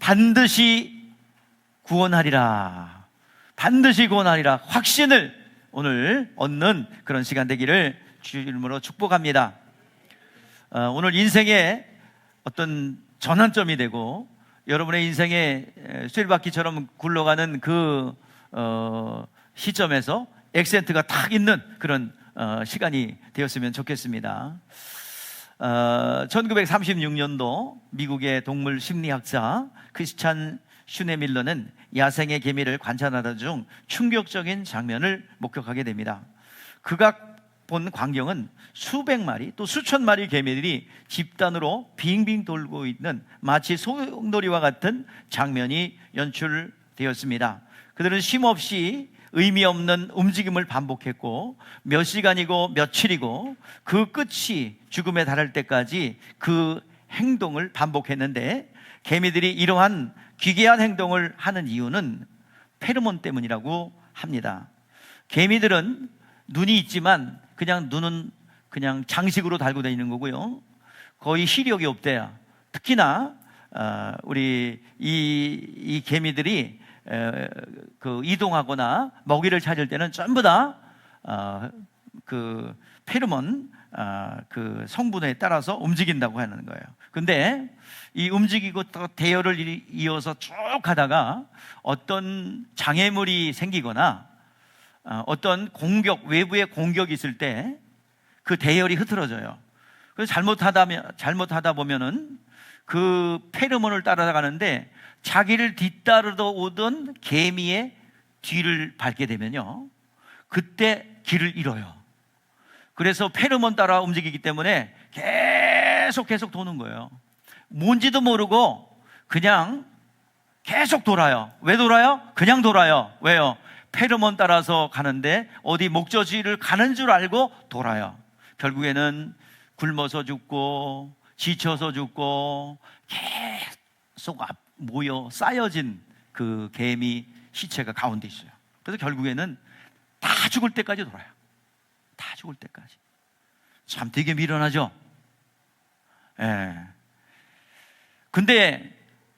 반드시 구원하리라. 반드시 구원하리라. 확신을 오늘 얻는 그런 시간 되기를 주의 이름으로 축복합니다. 오늘 인생의 어떤 전환점이 되고 여러분의 인생의 수일바퀴처럼 굴러가는 그 시점에서 액센트가 딱 있는 그런 시간이 되었으면 좋겠습니다. 1936년도 미국의 동물 심리학자 크리스찬 슈네밀러는 야생의 개미를 관찰하던 중 충격적인 장면을 목격하게 됩니다. 그가 본 광경은 수백 마리 또 수천 마리 개미들이 집단으로 빙빙 돌고 있는 마치 소용돌이와 같은 장면이 연출되었습니다. 그들은 쉼없이 의미 없는 움직임을 반복했고 몇 시간이고 며칠이고 그 끝이 죽음에 달할 때까지 그 행동을 반복했는데 개미들이 이러한 기괴한 행동을 하는 이유는 페로몬 때문이라고 합니다. 개미들은 눈이 있지만 그냥 눈은 그냥 장식으로 달고 다니는 거고요. 거의 시력이 없대요. 특히나 우리 이 개미들이 그 이동하거나 먹이를 찾을 때는 전부 다 그 페로몬 그 성분에 따라서 움직인다고 하는 거예요. 근데 이 움직이고 또 대열을 이어서 쭉 가다가 어떤 장애물이 생기거나 어떤 공격, 외부의 공격이 있을 때 그 대열이 흐트러져요. 그래서 잘못하다 보면은 그 페로몬을 따라가는데 자기를 뒤따르러 오던 개미의 뒤를 밟게 되면요, 그때 길을 잃어요. 그래서 페로몬 따라 움직이기 때문에 계속 도는 거예요. 뭔지도 모르고 그냥 계속 돌아요. 왜 돌아요? 그냥 돌아요. 왜요? 페로몬 따라서 가는데 어디 목적지를 가는 줄 알고 돌아요. 결국에는 굶어서 죽고 지쳐서 죽고 계속 모여 쌓여진 그 개미 시체가 가운데 있어요. 그래서 결국에는 다 죽을 때까지 돌아요. 다 죽을 때까지. 참 되게 미련하죠? 예. 근데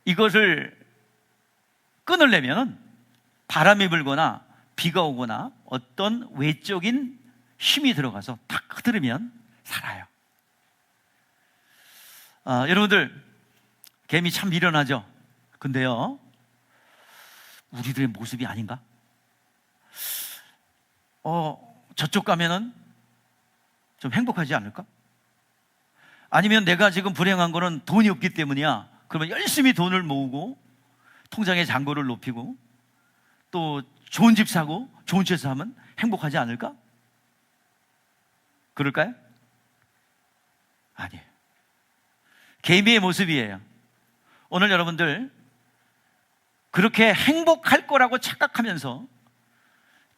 이것을 끊으려면 바람이 불거나 비가 오거나 어떤 외적인 힘이 들어가서 탁 흐트르면 살아요. 여러분들, 개미 참 미련하죠? 근데요, 우리들의 모습이 아닌가? 저쪽 가면은 좀 행복하지 않을까? 아니면 내가 지금 불행한 거는 돈이 없기 때문이야. 그러면 열심히 돈을 모으고 통장의 잔고를 높이고 또 좋은 집 사고 좋은 차 사면 행복하지 않을까? 그럴까요? 아니에요. 개미의 모습이에요. 오늘 여러분들 그렇게 행복할 거라고 착각하면서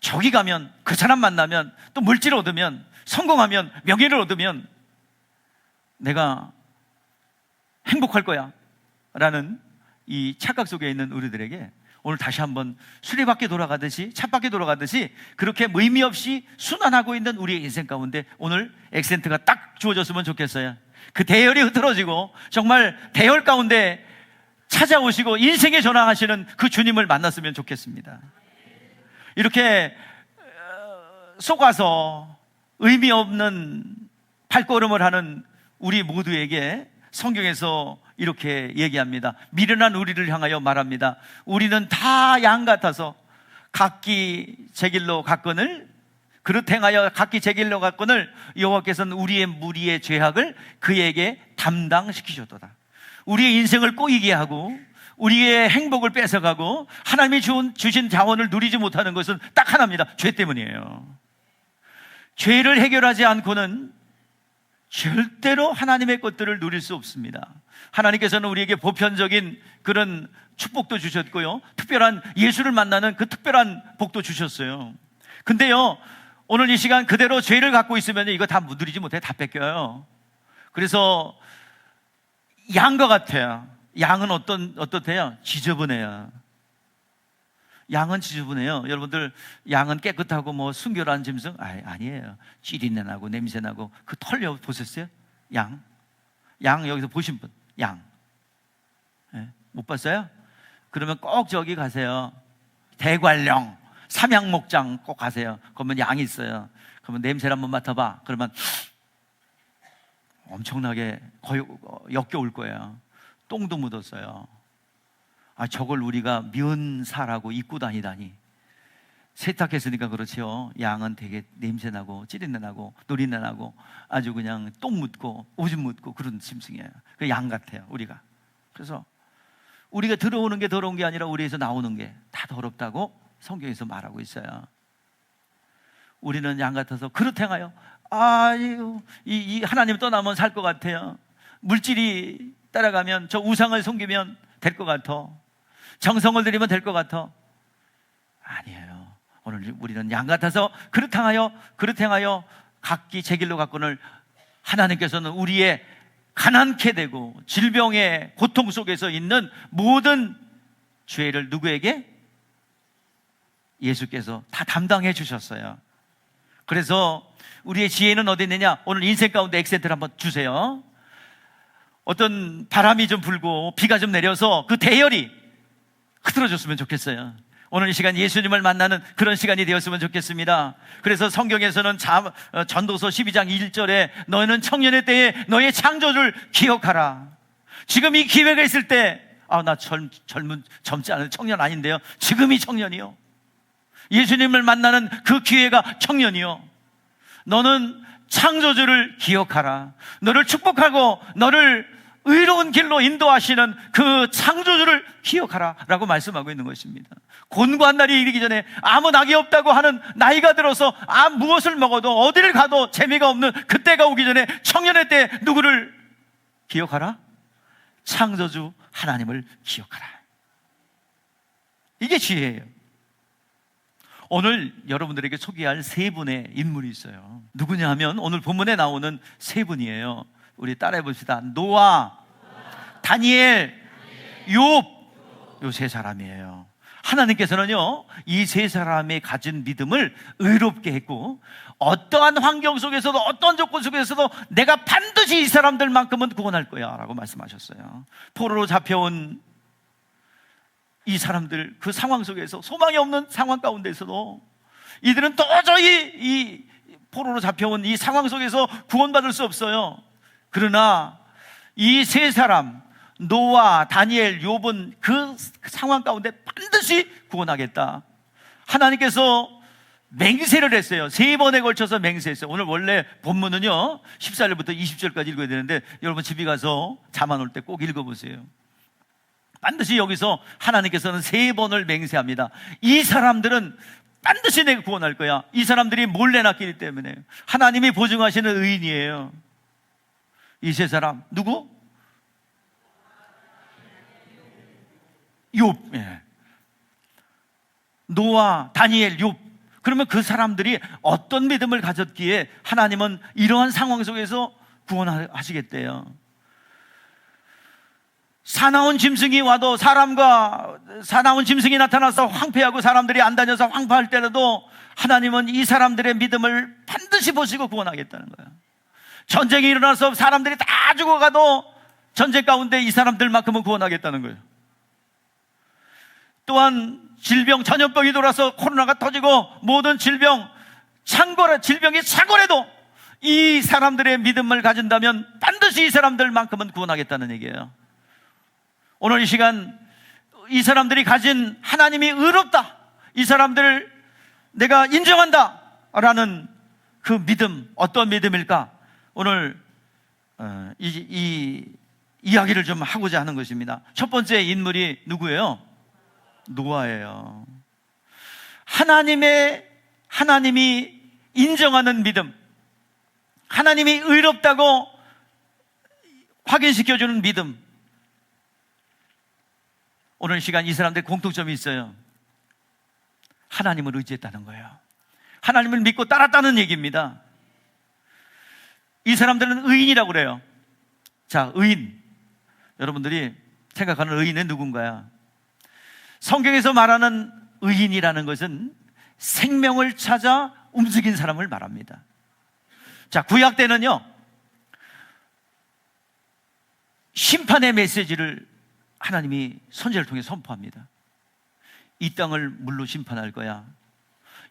저기 가면, 그 사람 만나면, 또 물질을 얻으면, 성공하면, 명예를 얻으면 내가 행복할 거야 라는 이 착각 속에 있는 우리들에게 오늘 다시 한번 수레바퀴 돌아가듯이, 찻바퀴 돌아가듯이 그렇게 의미 없이 순환하고 있는 우리의 인생 가운데 오늘 액센트가 딱 주어졌으면 좋겠어요. 그 대열이 흐트러지고 정말 대열 가운데 찾아오시고 인생의 전환하시는 그 주님을 만났으면 좋겠습니다. 이렇게 속아서 의미 없는 발걸음을 하는 우리 모두에게 성경에서 이렇게 얘기합니다. 미련한 우리를 향하여 말합니다. 우리는 다 양 같아서 각기 제 길로 갔거늘, 그릇 행하여 각기 제 길로 갔거늘 여호와께서는 우리의 무리의 죄악을 그에게 담당시키셨도다. 우리의 인생을 꼬이게 하고 우리의 행복을 뺏어가고 하나님이 주신 자원을 누리지 못하는 것은 딱 하나입니다. 죄 때문이에요. 죄를 해결하지 않고는 절대로 하나님의 것들을 누릴 수 없습니다. 하나님께서는 우리에게 보편적인 그런 축복도 주셨고요, 특별한 예수를 만나는 그 특별한 복도 주셨어요. 근데요, 오늘 이 시간 그대로 죄를 갖고 있으면 이거 다 누리지 못해, 다 뺏겨요. 그래서 양과 같아요. 양은 어떻대요? 지저분해요. 양은 지저분해요. 여러분들, 양은 깨끗하고 뭐 순결한 짐승? 아니에요. 찌린내 나고 냄새 나고. 그 털 보셨어요? 양 여기서 보신 분, 양. 네? 못 봤어요? 그러면 꼭 저기 가세요. 대관령, 삼양목장 꼭 가세요. 그러면 양이 있어요. 그러면 냄새를 한번 맡아봐. 그러면 엄청나게 거의 역겨울 거예요. 똥도 묻었어요. 아, 저걸 우리가 면사라고 입고 다니다니. 세탁했으니까 그렇지요. 양은 되게 냄새나고 찌린내나고 노린내나고 아주 그냥 똥 묻고 오줌 묻고 그런 짐승이에요. 그 양 같아요, 우리가. 그래서 우리가 들어오는 게 더러운 게 아니라 우리에서 나오는 게 다 더럽다고 성경에서 말하고 있어요. 우리는 양 같아서 그렇 행하여 이 하나님 떠나면 살 것 같아요. 물질이 따라가면 저 우상을 섬기면 될 것 같아. 정성을 들이면 될 것 같아. 아니에요. 오늘 우리는 양 같아서 그렇 행하여 각기 제 길로 갔거늘 하나님께서는 우리의 가난케 되고 질병의 고통 속에서 있는 모든 죄를 누구에게? 예수께서 다 담당해 주셨어요. 그래서 우리의 지혜는 어디 있느냐? 오늘 인생 가운데 액센트를 한번 주세요. 어떤 바람이 좀 불고 비가 좀 내려서 그 대열이 흐트러졌으면 좋겠어요. 오늘 이 시간 예수님을 만나는 그런 시간이 되었으면 좋겠습니다. 그래서 성경에서는 전도서 12장 1절에 너희는 청년의 때에 너의 창조주를 기억하라. 지금 이 기회가 있을 때 나 젊지 않은 청년 아닌데요. 지금이 청년이요. 예수님을 만나는 그 기회가 청년이요. 너는 창조주를 기억하라. 너를 축복하고 너를 의로운 길로 인도하시는 그 창조주를 기억하라 라고 말씀하고 있는 것입니다. 곤고한 날이 이르기 전에 아무 낙이 없다고 하는 나이가 들어서 무엇을 먹어도 어디를 가도 재미가 없는 그때가 오기 전에 청년의 때 누구를 기억하라? 창조주 하나님을 기억하라. 이게 지혜예요. 오늘 여러분들에게 소개할 세 분의 인물이 있어요. 누구냐 하면 오늘 본문에 나오는 세 분이에요. 우리 따라해 봅시다. 노아, 다니엘, 욥. 요 세 사람이에요. 하나님께서는요, 이 세 사람이 가진 믿음을 의롭게 했고, 어떠한 환경 속에서도 어떤 조건 속에서도 내가 반드시 이 사람들만큼은 구원할 거야 라고 말씀하셨어요. 포로로 잡혀온 이 사람들, 그 상황 속에서 소망이 없는 상황 가운데서도 이들은 도저히 이 포로로 잡혀온 이 상황 속에서 구원받을 수 없어요. 그러나 이 세 사람, 노아, 다니엘, 욥은 그 상황 가운데 반드시 구원하겠다. 하나님께서 맹세를 했어요. 세 번에 걸쳐서 맹세했어요. 오늘 원래 본문은요 14절부터 20절까지 읽어야 되는데 여러분 집에 가서 잠 안 올 때 꼭 읽어보세요. 반드시 여기서 하나님께서는 세 번을 맹세합니다. 이 사람들은 반드시 내가 구원할 거야. 이 사람들이 몰래 낳기 때문에 하나님이 보증하시는 의인이에요. 이 세 사람 누구? 욥, 예. 노아, 다니엘, 욥. 그러면 그 사람들이 어떤 믿음을 가졌기에 하나님은 이러한 상황 속에서 구원하시겠대요. 사나운 짐승이 와도 사나운 짐승이 나타나서 황폐하고 사람들이 안 다녀서 황폐할 때라도 하나님은 이 사람들의 믿음을 반드시 보시고 구원하겠다는 거예요. 전쟁이 일어나서 사람들이 다 죽어가도 전쟁 가운데 이 사람들만큼은 구원하겠다는 거예요. 또한 전염병이 돌아서 코로나가 터지고 모든 질병이 창궐해도 이 사람들의 믿음을 가진다면 반드시 이 사람들만큼은 구원하겠다는 얘기예요. 오늘 이 시간 이 사람들이 가진 하나님이 의롭다, 이 사람들을 내가 인정한다 라는 그 믿음, 어떤 믿음일까? 오늘 이 이야기를 좀 하고자 하는 것입니다. 첫 번째 인물이 누구예요? 노아예요. 하나님이 인정하는 믿음, 하나님이 의롭다고 확인시켜주는 믿음. 오늘 시간 이 사람들 공통점이 있어요. 하나님을 의지했다는 거예요. 하나님을 믿고 따랐다는 얘기입니다. 이 사람들은 의인이라고 그래요. 자, 의인. 여러분들이 생각하는 의인은 누군가요? 성경에서 말하는 의인이라는 것은 생명을 찾아 움직인 사람을 말합니다. 자, 구약 때는요, 심판의 메시지를 하나님이 선지자를 통해 선포합니다. 이 땅을 물로 심판할 거야.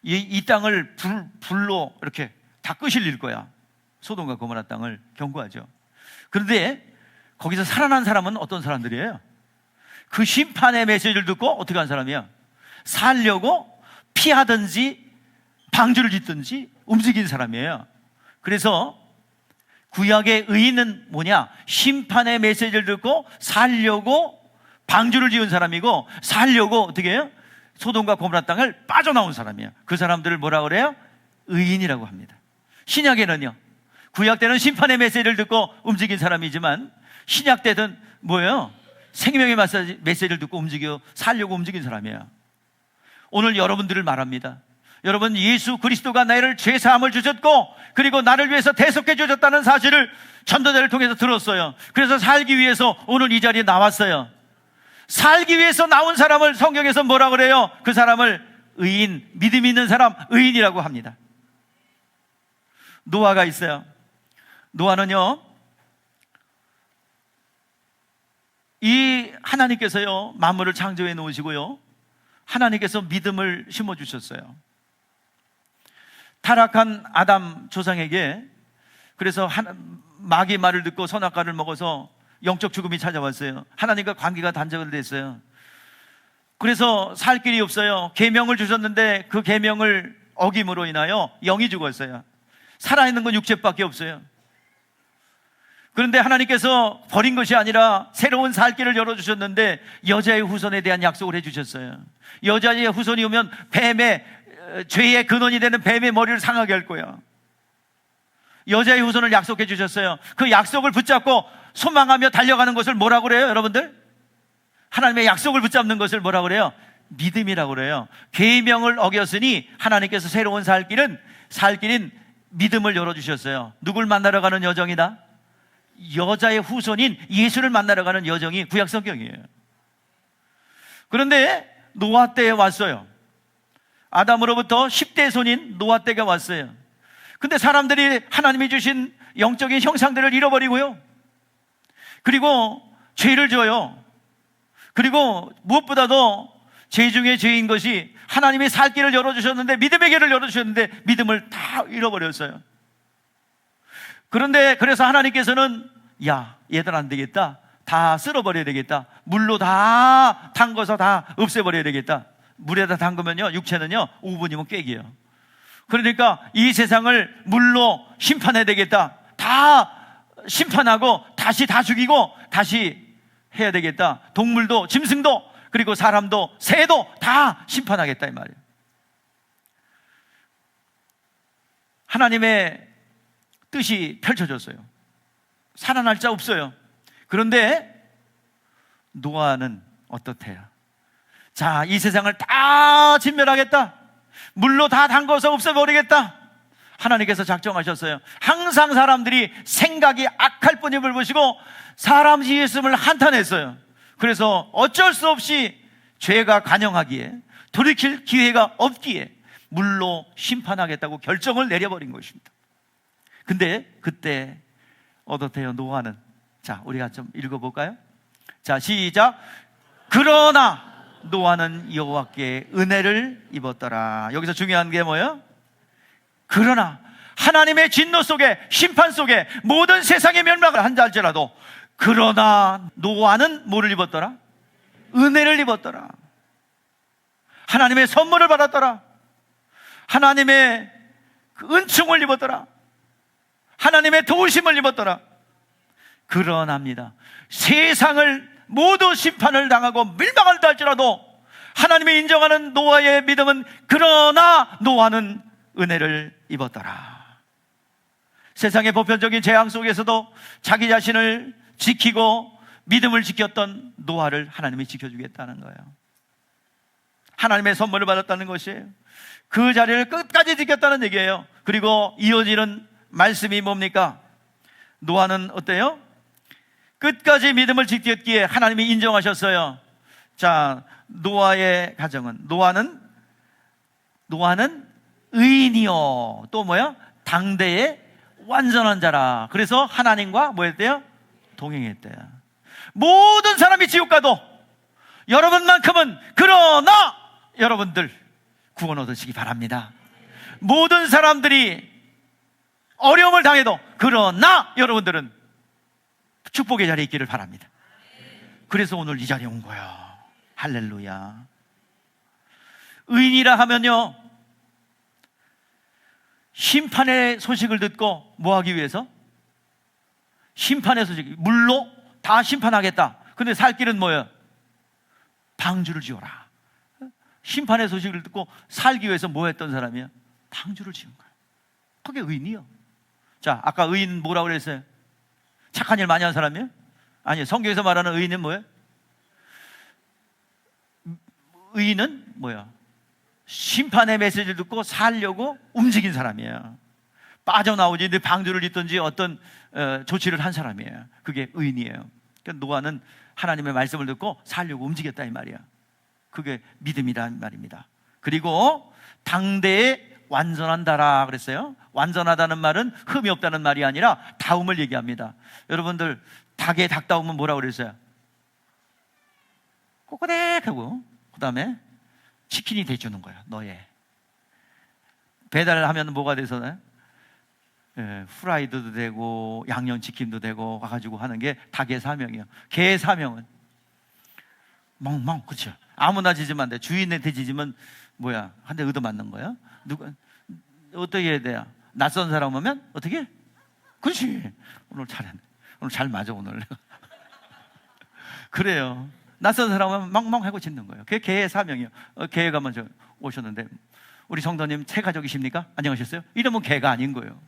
이 땅을 불로 이렇게 다 끄실릴 거야. 소돔과 고모라 땅을 경고하죠. 그런데 거기서 살아난 사람은 어떤 사람들이에요? 그 심판의 메시지를 듣고 어떻게 한 사람이야? 살려고 피하든지 방주를 짓든지 움직인 사람이에요. 그래서 구약의 의인은 뭐냐? 심판의 메시지를 듣고 살려고 방주를 지은 사람이고, 살려고 어떻게 해요? 소돔과 고모라 땅을 빠져나온 사람이에요. 그 사람들을 뭐라 그래요? 의인이라고 합니다. 신약에는요, 구약 때는 심판의 메시지를 듣고 움직인 사람이지만, 신약 때는 뭐예요? 생명의 메시지를 듣고 살려고 움직인 사람이에요. 오늘 여러분들을 말합니다. 여러분, 예수 그리스도가 나를 죄사함을 주셨고, 그리고 나를 위해서 대속해 주셨다는 사실을 전도자를 통해서 들었어요. 그래서 살기 위해서 오늘 이 자리에 나왔어요. 살기 위해서 나온 사람을 성경에서 뭐라 그래요? 그 사람을 의인, 믿음 있는 사람, 의인이라고 합니다. 노아가 있어요. 노아는요, 이 하나님께서요, 만물을 창조해 놓으시고요, 하나님께서 믿음을 심어주셨어요. 타락한 아담 조상에게, 그래서 마귀의 말을 듣고 선악과를 먹어서 영적 죽음이 찾아왔어요. 하나님과 관계가 단절됐어요. 그래서 살 길이 없어요. 계명을 주셨는데 그 계명을 어김으로 인하여 영이 죽었어요. 살아있는 건 육체밖에 없어요. 그런데 하나님께서 버린 것이 아니라 새로운 살 길을 열어주셨는데, 여자의 후손에 대한 약속을 해주셨어요. 여자의 후손이 오면 죄의 근원이 되는 뱀의 머리를 상하게 할 거야. 여자의 후손을 약속해 주셨어요. 그 약속을 붙잡고 소망하며 달려가는 것을 뭐라고 그래요, 여러분들? 하나님의 약속을 붙잡는 것을 뭐라고 그래요? 믿음이라고 그래요. 계명을 어겼으니 하나님께서 새로운 살 길인 믿음을 열어주셨어요. 누굴 만나러 가는 여정이다? 여자의 후손인 예수를 만나러 가는 여정이 구약 성경이에요. 그런데 노아 때에 왔어요. 아담으로부터 10대 손인 노아 때가 왔어요. 근데 사람들이 하나님이 주신 영적인 형상들을 잃어버리고요, 그리고 죄를 져요. 그리고 무엇보다도 죄 중에 죄인 것이, 하나님이 살 길을 열어주셨는데, 믿음의 길을 열어주셨는데 믿음을 다 잃어버렸어요. 그런데 그래서 하나님께서는, 야, 얘들 안 되겠다, 다 쓸어버려야 되겠다, 물로 다 담궈서 다 없애버려야 되겠다. 물에다 담그면요, 육체는요 5분이면 깨기예요. 그러니까 이 세상을 물로 심판해야 되겠다, 다 심판하고 다시 다 죽이고 다시 해야 되겠다. 동물도 짐승도 그리고 사람도 새도 다 심판하겠다, 이 말이에요. 하나님의 뜻이 펼쳐졌어요. 살아날 자 없어요. 그런데 노아는 어떻대요? 자, 이 세상을 다 진멸하겠다, 물로 다 담궈서 없애버리겠다, 하나님께서 작정하셨어요. 항상 사람들이 생각이 악할 뿐임을 보시고 사람 지었음을 한탄했어요. 그래서 어쩔 수 없이 죄가 관영하기에, 돌이킬 기회가 없기에 물로 심판하겠다고 결정을 내려버린 것입니다. 근데 그때 어떻대요, 노아는? 자, 우리가 좀 읽어볼까요? 자, 시작. 그러나 노아는 여호와께 은혜를 입었더라. 여기서 중요한 게 뭐예요? 그러나 하나님의 진노 속에, 심판 속에 모든 세상의 멸망을 한다 할지라도, 그러나 노아는 뭐를 입었더라? 은혜를 입었더라. 하나님의 선물을 받았더라. 하나님의 그 은총을 입었더라. 하나님의 도우심을 입었더라. 그러나입니다. 세상을 모두 심판을 당하고 멸망을 할지라도 하나님이 인정하는 노아의 믿음은, 그러나 노아는 은혜를 입었더라. 세상의 보편적인 재앙 속에서도 자기 자신을 지키고 믿음을 지켰던 노아를 하나님이 지켜주겠다는 거예요. 하나님의 선물을 받았다는 것이에요. 그 자리를 끝까지 지켰다는 얘기예요. 그리고 이어지는 말씀이 뭡니까? 노아는 어때요? 끝까지 믿음을 지켰기에 하나님이 인정하셨어요. 자, 노아의 가정은, 노아는 의인이요, 또 뭐야? 당대의 완전한 자라. 그래서 하나님과 뭐 했대요? 동행했대요. 모든 사람이 지옥 가도 여러분만큼은 그러나 여러분들 구원 얻으시기 바랍니다. 모든 사람들이 어려움을 당해도 그러나 여러분들은 축복의 자리에 있기를 바랍니다. 그래서 오늘 이 자리에 온 거야. 할렐루야. 의인이라 하면요, 심판의 소식을 듣고 뭐 하기 위해서? 심판의 소식, 물로 다 심판하겠다. 근데 살 길은 뭐예요? 방주를 지어라. 심판의 소식을 듣고 살기 위해서 뭐 했던 사람이에요? 방주를 지은 거예요. 그게 의인이요. 자, 아까 의인 뭐라고 그랬어요? 착한 일 많이 한 사람이에요? 아니요. 성경에서 말하는 의인은 뭐예요? 의인은 뭐예요? 심판의 메시지를 듣고 살려고 움직인 사람이에요. 빠져나오지, 방주를 잇든지 어떤 조치를 한 사람이에요. 그게 의인이에요. 그러니까 노아는 하나님의 말씀을 듣고 살려고 움직였다 이 말이야. 그게 믿음이란 말입니다. 그리고 당대에 완전한다라 그랬어요. 완전하다는 말은 흠이 없다는 말이 아니라 다움을 얘기합니다. 여러분들 닭에 닭다움은 뭐라고 그랬어요? 꼬꼬댁하고 그 다음에 치킨이 돼주는 거예요. 너의 배달을 하면 뭐가 돼서나요? 후라이드도 되고 양념치킨도 되고 와가지고 하는 게 닭의 사명이에요. 개의 사명은 멍멍, 그렇죠? 아무나 짖으면 안 돼. 주인한테 짖으면 뭐야? 한 대 얻어맞는 거야? 누가 어떻게 해야 돼요? 낯선 사람 오면 어떻게? 그렇지. 오늘 잘했네. 오늘 잘 맞아 오늘. 그래요. 낯선 사람 오면 멍멍하고 짖는 거예요. 그게 개의 사명이에요. 개가 먼저 오셨는데 우리 성도님 새 가족이십니까? 안녕하셨어요? 이러면 개가 아닌 거예요.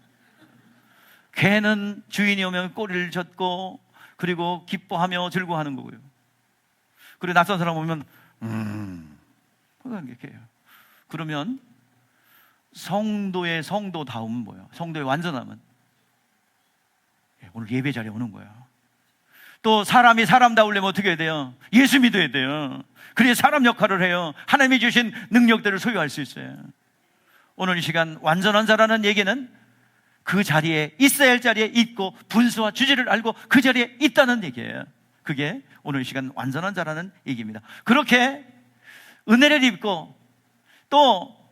개는 주인이 오면 꼬리를 젓고 그리고 기뻐하며 즐거워하는 거고요. 그리고 낯선 사람 오면 그런 게 개예요. 그러면 성도의 성도다움은 뭐예요? 성도의 완전함은 오늘 예배 자리에 오는 거예요. 또 사람이 사람다우려면 어떻게 해야 돼요? 예수 믿어야 돼요. 그래야 사람 역할을 해요. 하나님이 주신 능력들을 소유할 수 있어요. 오늘 이 시간 완전한 자라는 얘기는 그 자리에 있어야 할 자리에 있고 분수와 주제를 알고 그 자리에 있다는 얘기예요. 그게 오늘 이 시간 완전한 자라는 얘기입니다. 그렇게 은혜를 입고 또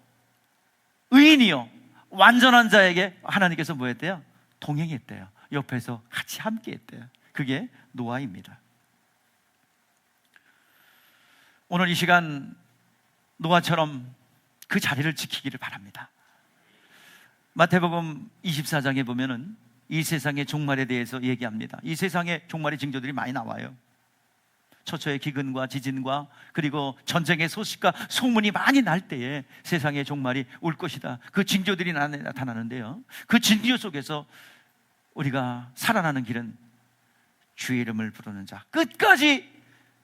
의인이요 완전한 자에게 하나님께서 뭐 했대요? 동행했대요. 옆에서 같이 함께 했대요. 그게 노아입니다. 오늘 이 시간 노아처럼 그 자리를 지키기를 바랍니다. 마태복음 24장에 보면은 이 세상의 종말에 대해서 얘기합니다. 이 세상의 종말의 징조들이 많이 나와요. 초초의 기근과 지진과 그리고 전쟁의 소식과 소문이 많이 날 때에 세상의 종말이 올 것이다. 그 징조들이 나타나는데요. 그 징조 속에서 우리가 살아나는 길은 주의 이름을 부르는 자, 끝까지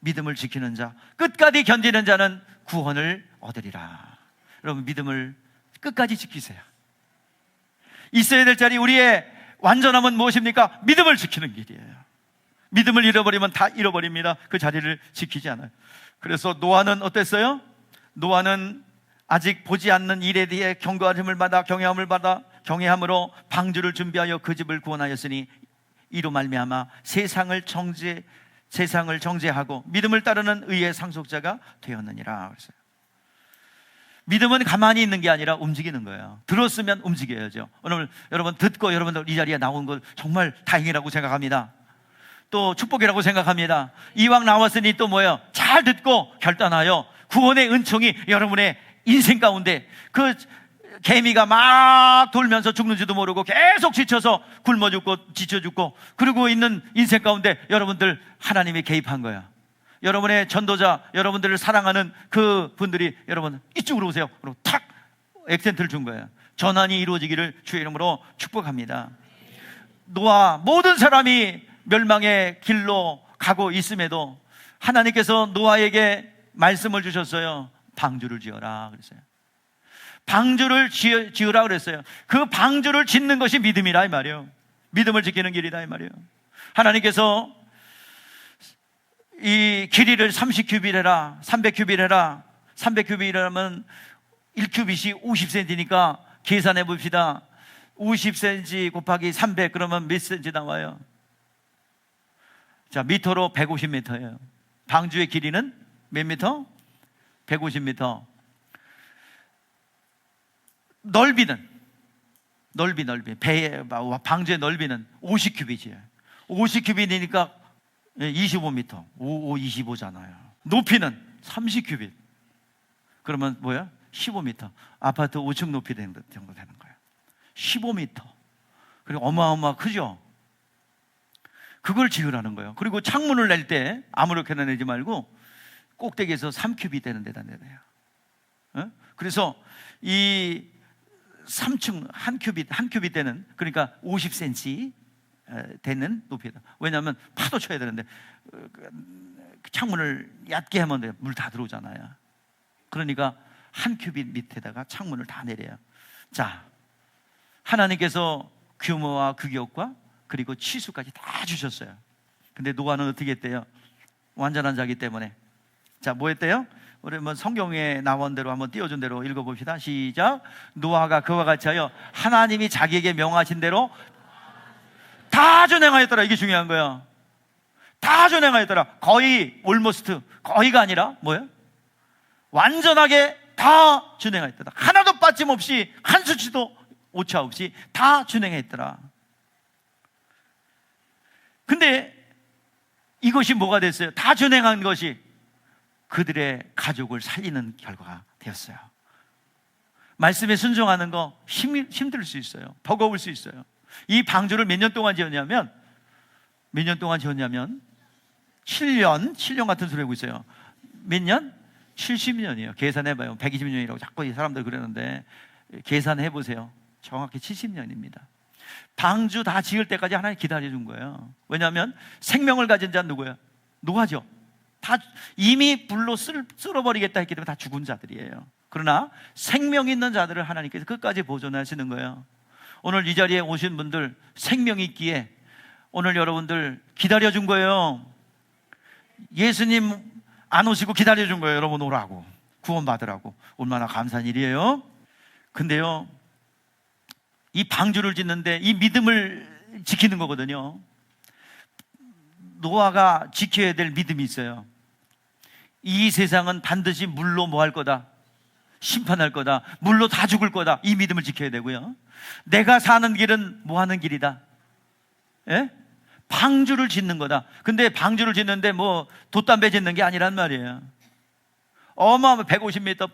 믿음을 지키는 자, 끝까지 견디는 자는 구원을 얻으리라. 여러분 믿음을 끝까지 지키세요. 있어야 될 자리, 우리의 완전함은 무엇입니까? 믿음을 지키는 길이에요. 믿음을 잃어버리면 다 잃어버립니다. 그 자리를 지키지 않아요. 그래서 노아는 어땠어요? 노아는 아직 보지 않는 일에 대해 경고함을 받아 경외함으로 방주를 준비하여 그 집을 구원하였으니 이로 말미암아 세상을 정죄하고 믿음을 따르는 의의 상속자가 되었느니라. 그랬어요. 믿음은 가만히 있는 게 아니라 움직이는 거예요. 들었으면 움직여야죠. 오늘 여러분 듣고 여러분들 이 자리에 나온 것 정말 다행이라고 생각합니다. 또 축복이라고 생각합니다. 이왕 나왔으니 또 뭐예요? 잘 듣고 결단하여 구원의 은총이 여러분의 인생 가운데, 그 개미가 막 돌면서 죽는지도 모르고 계속 지쳐서 굶어 죽고 지쳐 죽고 그러고 있는 인생 가운데 여러분들 하나님이 개입한 거야. 여러분의 전도자, 여러분들을 사랑하는 그 분들이 여러분 이쪽으로 오세요. 그리고 탁 액센트를 준 거예요. 전환이 이루어지기를 주의 이름으로 축복합니다. 노아, 모든 사람이 멸망의 길로 가고 있음에도 하나님께서 노아에게 말씀을 주셨어요. 방주를 지어라 그랬어요. 방주를 지으라 그랬어요. 그 방주를 짓는 것이 믿음이라 이 말이에요. 믿음을 지키는 길이다 이 말이에요. 하나님께서 이 길이를 30규빗 해라, 300규빗 해라. 300규빗이라면 1규빗이 50cm니까 계산해 봅시다. 50cm 곱하기 300 그러면 몇 cm 나와요? 자, 미터로 150m예요. 방주의 길이는 몇 미터? 150m. 넓이 배의 방주의 넓이는 50규빗이에요. 50규빗이니까 25m, 25잖아요. 높이는 30규빗. 그러면 뭐야? 15m. 아파트 5층 높이 정도 되는 거예요. 15m. 그리고 어마어마 크죠? 그걸 지으라는 거예요. 그리고 창문을 낼 때 아무렇게나 내지 말고 꼭대기에서 3규빗 되는 데다 내요. 그래서 이 3층 한 규빗 되는, 그러니까 50cm 되는 높이다. 왜냐하면 파도 쳐야 되는데 창문을 얕게 하면 물 다 들어오잖아요. 그러니까 한 규빗 밑에다가 창문을 다 내려요. 자, 하나님께서 규모와 규격과 그리고 치수까지 다 주셨어요. 근데 노아는 어떻게 했대요? 완전한 자기 때문에. 자, 뭐 했대요? 우리 한번 성경에 나온 대로 한번 띄워준 대로 읽어봅시다. 시작. 노아가 그와 같이 하여 하나님이 자기에게 명하신 대로 다 준행하였더라. 이게 중요한 거야. 다 준행하였더라. 거의 almost, 거의가 아니라 뭐예요? 완전하게 다 준행하였더라. 하나도 빠짐없이 한 수치도 오차 없이 다 준행했더라. 근데 이것이 뭐가 됐어요? 다 준행한 것이 그들의 가족을 살리는 결과가 되었어요. 말씀에 순종하는 거 힘들 수 있어요. 버거울 수 있어요. 이 방주를 몇 년 동안 지었냐면 7년 같은 소리 하고 있어요. 몇 년? 70년이에요. 계산해봐요. 120년이라고 자꾸 이 사람들 그러는데 계산해보세요. 정확히 70년입니다. 방주 다 지을 때까지 하나님 기다려준 거예요. 왜냐하면 생명을 가진 자는 누구예요? 노아죠. 다 이미 불로 쓸어버리겠다 했기 때문에 다 죽은 자들이에요. 그러나 생명 있는 자들을 하나님께서 끝까지 보존하시는 거예요. 오늘 이 자리에 오신 분들 생명 있기에 오늘 여러분들 기다려준 거예요. 예수님 안 오시고 기다려준 거예요. 여러분 오라고, 구원 받으라고. 얼마나 감사한 일이에요. 근데요, 이 방주를 짓는데 이 믿음을 지키는 거거든요. 노아가 지켜야 될 믿음이 있어요. 이 세상은 반드시 물로 뭐 할 거다? 심판할 거다. 물로 다 죽을 거다. 이 믿음을 지켜야 되고요. 내가 사는 길은 뭐 하는 길이다? 예? 방주를 짓는 거다. 근데 방주를 짓는데 뭐 돛담배 짓는 게 아니란 말이에요. 어마어마 150m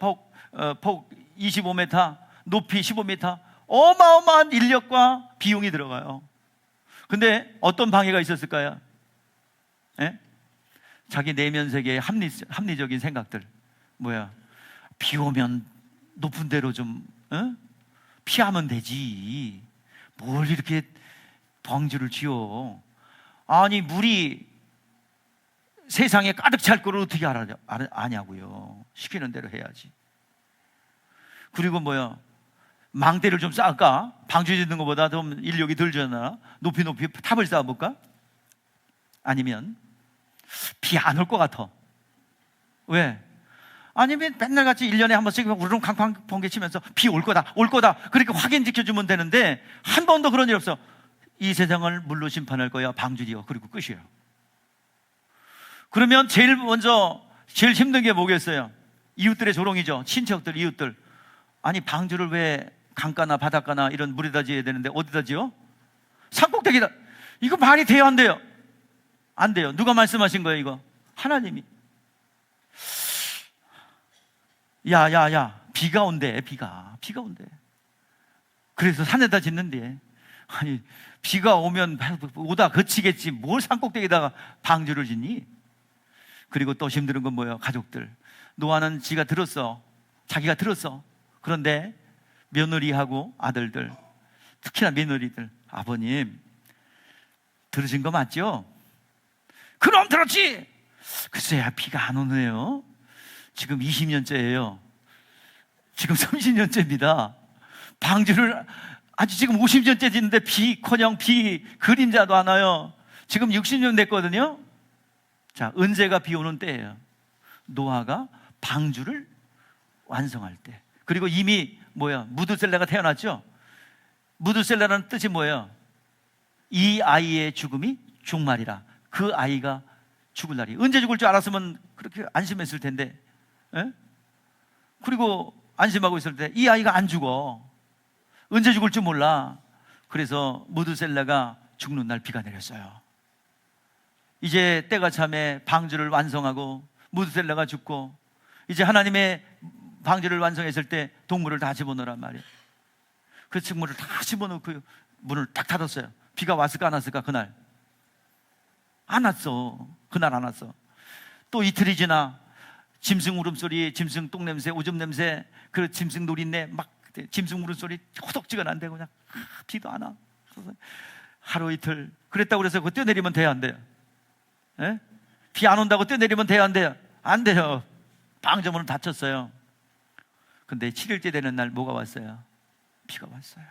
폭 25m, 높이 15m, 어마어마한 인력과 비용이 들어가요. 근데 어떤 방해가 있었을까요? 예? 자기 내면 세계의 합리적인 생각들. 뭐야? 비 오면 높은 데로 좀 피하면 되지. 뭘 이렇게 방주를 지어? 아니 물이 세상에 가득 찰 거를 어떻게 아냐고요. 시키는 대로 해야지. 그리고 뭐야? 망대를 좀 쌓을까? 방주 짓는 것보다 좀 인력이 덜 들잖아. 높이 탑을 쌓아볼까? 아니면 비 안 올 것 같아. 왜? 아니면 맨날 같이 1년에 한 번씩 우르릉 쾅쾅 번개 치면서 비 올 거다 그렇게 확인 지켜주면 되는데 한 번도 그런 일 없어. 이 세상을 물로 심판할 거야. 방주지어. 그리고 끝이에요. 그러면 제일 힘든 게 뭐겠어요? 이웃들의 조롱이죠. 친척들, 이웃들. 아니 방주를 왜 강가나 바닷가나 이런 물에다 지어야 되는데 어디다 지어? 산꼭대기다. 이거 말이 돼요, 안 돼요? 안 돼요. 누가 말씀하신 거예요, 이거? 하나님이. 야, 비가 온대. 비가 온대. 그래서 산에다 짓는데, 아니 비가 오면 오다 그치겠지. 뭘 산꼭대기다가 방주를 짓니? 그리고 또 힘든 건 뭐예요? 가족들. 노아는 자기가 들었어. 그런데 며느리하고 아들들, 특히나 며느리들, 아버님 들으신 거 맞죠? 그럼 들었지. 글쎄야 비가 안 오네요. 지금 20년째예요. 지금 30년째입니다. 방주를 아주 지금 50년째 짓는데 비커녕 비 그림자도 안 와요. 지금 60년 됐거든요. 자, 언제가 비 오는 때예요? 노아가 방주를 완성할 때. 그리고 이미 무드셀라가 태어났죠. 무드셀라라는 뜻이 뭐예요? 이 아이의 죽음이 종말이라. 그 아이가 죽을 날이. 언제 죽을 줄 알았으면 그렇게 안심했을 텐데. 에? 그리고 안심하고 있을 때 이 아이가 안 죽어. 언제 죽을 줄 몰라. 그래서 무드셀라가 죽는 날 비가 내렸어요. 이제 때가 참에 방주를 완성하고 무드셀라가 죽고, 이제 하나님의 방주를 완성했을 때 동물을 다 집어넣으란 말이에요. 그 식물을 다 집어넣고 문을 딱 닫았어요. 비가 왔을까 안 왔을까? 그날 안 왔어. 그날 안 왔어. 또 이틀이 지나 짐승 울음소리, 짐승 똥냄새, 오줌 냄새, 그 짐승 노린내, 막 짐승 울음소리 호덕지근한데 그냥 비도 안 와. 하루 이틀 그랬다고 그래서 그 뛰어내리면 돼야 안 돼요? 비 안 온다고 뛰어내리면 돼야 안 돼요? 안 돼요. 방저문을 닫혔어요. 근데 7일째 되는 날 뭐가 왔어요? 비가 왔어요.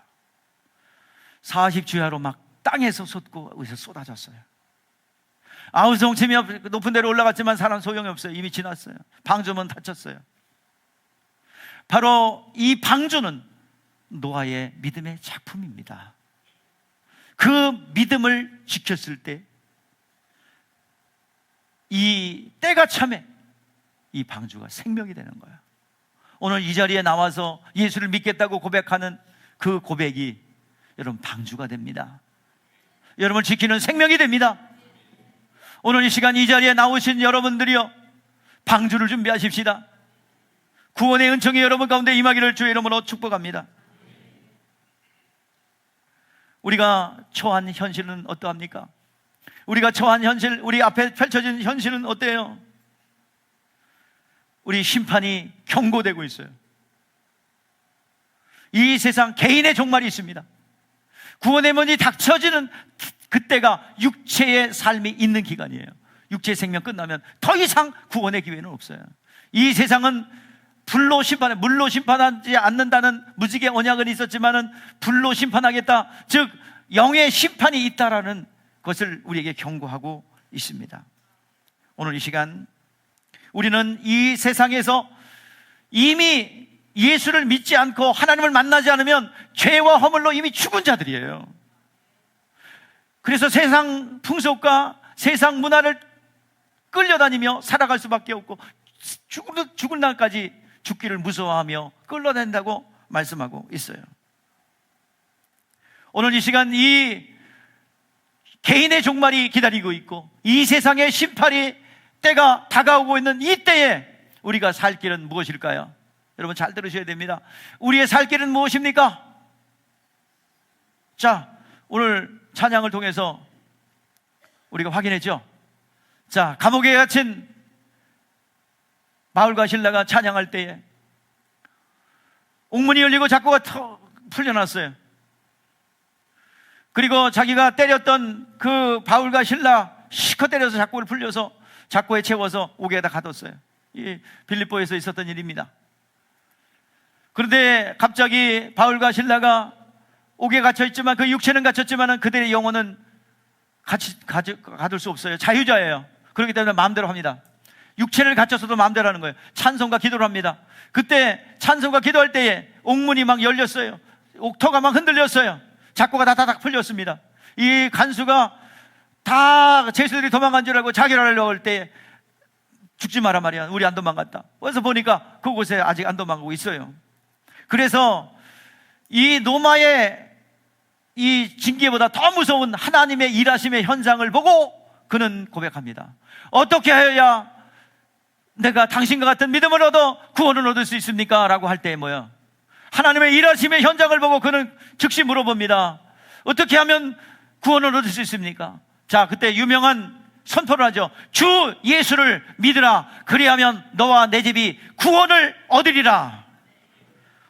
40주야로 막 땅에서 솟고 어디서 쏟아졌어요. 아우성침이 높은 데로 올라갔지만 사람 소용이 없어요. 이미 지났어요. 방주문 닫혔어요. 바로 이 방주는 노아의 믿음의 작품입니다. 그 믿음을 지켰을 때 이 때가 참에 이 방주가 생명이 되는 거예요. 오늘 이 자리에 나와서 예수를 믿겠다고 고백하는 그 고백이 여러분 방주가 됩니다. 여러분을 지키는 생명이 됩니다. 오늘 이 시간 이 자리에 나오신 여러분들이요, 방주를 준비하십시다. 구원의 은총이 여러분 가운데 임하기를 주의 이름으로 축복합니다. 우리가 처한 현실은 어떠합니까? 우리가 처한 현실, 우리 앞에 펼쳐진 현실은 어때요? 우리 심판이 경고되고 있어요. 이 세상 개인의 종말이 있습니다. 구원의 문이 닫혀지는 그때가 육체의 삶이 있는 기간이에요. 육체의 생명 끝나면 더 이상 구원의 기회는 없어요. 이 세상은 불로 심판해, 물로 심판하지 않는다는 무지개 언약은 있었지만은 불로 심판하겠다, 즉 영의 심판이 있다라는 것을 우리에게 경고하고 있습니다. 오늘 이 시간 우리는 이 세상에서 이미 예수를 믿지 않고 하나님을 만나지 않으면 죄와 허물로 이미 죽은 자들이에요. 그래서 세상 풍속과 세상 문화를 끌려다니며 살아갈 수밖에 없고 죽을 날까지 죽기를 무서워하며 끌려다닌다고 말씀하고 있어요. 오늘 이 시간 이 개인의 종말이 기다리고 있고 이 세상의 심판이 때가 다가오고 있는 이 때에 우리가 살 길은 무엇일까요? 여러분 잘 들으셔야 됩니다. 우리의 살 길은 무엇입니까? 자, 오늘 찬양을 통해서 우리가 확인했죠. 자, 감옥에 갇힌 바울과 실라가 찬양할 때에 옥문이 열리고 작고가 풀려났어요. 그리고 자기가 때렸던 그 바울과 실라 시커 때려서 작고를 풀려서 작고에 채워서 옥에다 가뒀어요. 이 빌립보에서 있었던 일입니다. 그런데 갑자기 바울과 실라가 옥에 갇혀있지만 그 육체는 갇혔지만 그들의 영혼은 가둘 수 없어요. 자유자예요. 그렇기 때문에 마음대로 합니다. 육체를 갇혀서도 마음대로 하는 거예요. 찬송과 기도를 합니다. 그때 찬송과 기도할 때에 옥문이 막 열렸어요. 옥터가 막 흔들렸어요. 작고가 다다닥 풀렸습니다. 이 간수가 다 제수들이 도망간 줄 알고 자기를 하려고 할 때 죽지 마라 말이야. 우리 안 도망갔다. 그래서 보니까 그곳에 아직 안 도망가고 있어요. 그래서 이 로마의 이 징계보다 더 무서운 하나님의 일하심의 현상을 보고 그는 고백합니다. 어떻게 하여야 내가 당신과 같은 믿음을 얻어 구원을 얻을 수 있습니까? 라고 할 때 뭐야? 하나님의 일하심의 현장을 보고 그는 즉시 물어봅니다. 어떻게 하면 구원을 얻을 수 있습니까? 자, 그때 유명한 선포를 하죠. 주 예수를 믿으라. 그리하면 너와 내 집이 구원을 얻으리라.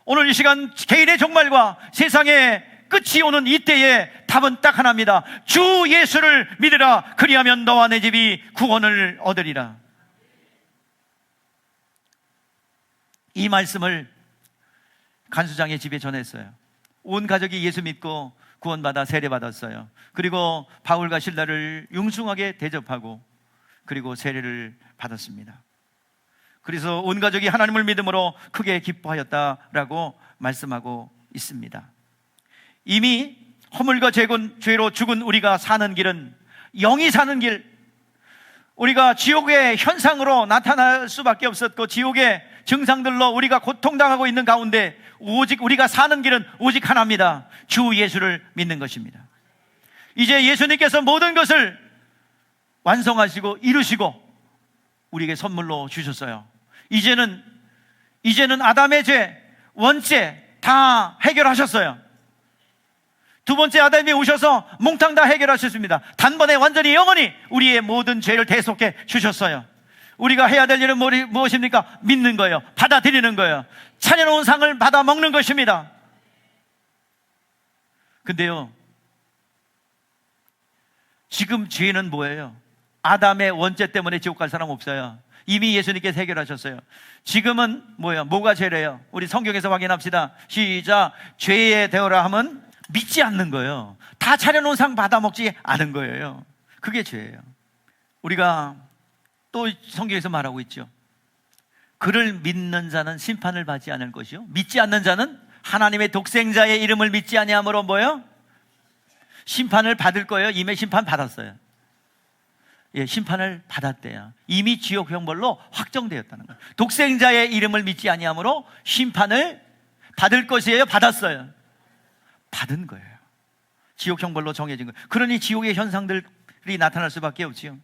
오늘 이 시간 개인의 종말과 세상의 끝이 오는 이때에 답은 딱 하나입니다. 주 예수를 믿으라. 그리하면 너와 내 집이 구원을 얻으리라. 이 말씀을 간수장의 집에 전했어요. 온 가족이 예수 믿고 구원받아 세례받았어요. 그리고 바울과 실라를 융숭하게 대접하고 그리고 세례를 받았습니다. 그래서 온 가족이 하나님을 믿음으로 크게 기뻐하였다라고 말씀하고 있습니다. 이미 허물과 죄로 죽은 우리가 사는 길은 영이 사는 길, 우리가 지옥의 현상으로 나타날 수밖에 없었고 지옥의 증상들로 우리가 고통당하고 있는 가운데 오직 우리가 사는 길은 오직 하나입니다. 주 예수를 믿는 것입니다. 이제 예수님께서 모든 것을 완성하시고 이루시고 우리에게 선물로 주셨어요. 이제는 아담의 죄, 원죄 다 해결하셨어요. 두 번째 아담이 오셔서 몽땅 다 해결하셨습니다. 단번에 완전히 영원히 우리의 모든 죄를 대속해 주셨어요. 우리가 해야 될 일은 무엇입니까? 믿는 거예요. 받아들이는 거예요. 차려놓은 상을 받아 먹는 것입니다. 근데요, 지금 죄는 뭐예요? 아담의 원죄 때문에 지옥 갈 사람 없어요. 이미 예수님께서 해결하셨어요. 지금은 뭐예요? 뭐가 죄래요? 우리 성경에서 확인합시다. 시작. 죄의 대어라 함은 믿지 않는 거예요. 다 차려놓은 상 받아 먹지 않은 거예요. 그게 죄예요. 우리가 또 성경에서 말하고 있죠. 그를 믿는 자는 심판을 받지 않을 것이요, 믿지 않는 자는 하나님의 독생자의 이름을 믿지 아니함으로 뭐예요? 심판을 받을 거예요. 이미 심판 받았어요. 예, 심판을 받았대요. 이미 지옥 형벌로 확정되었다는 거예요. 독생자의 이름을 믿지 아니함으로 심판을 받을 것이에요? 받았어요? 받은 거예요. 지옥 형벌로 정해진 거예요. 그러니 지옥의 현상들이 나타날 수밖에 없지요.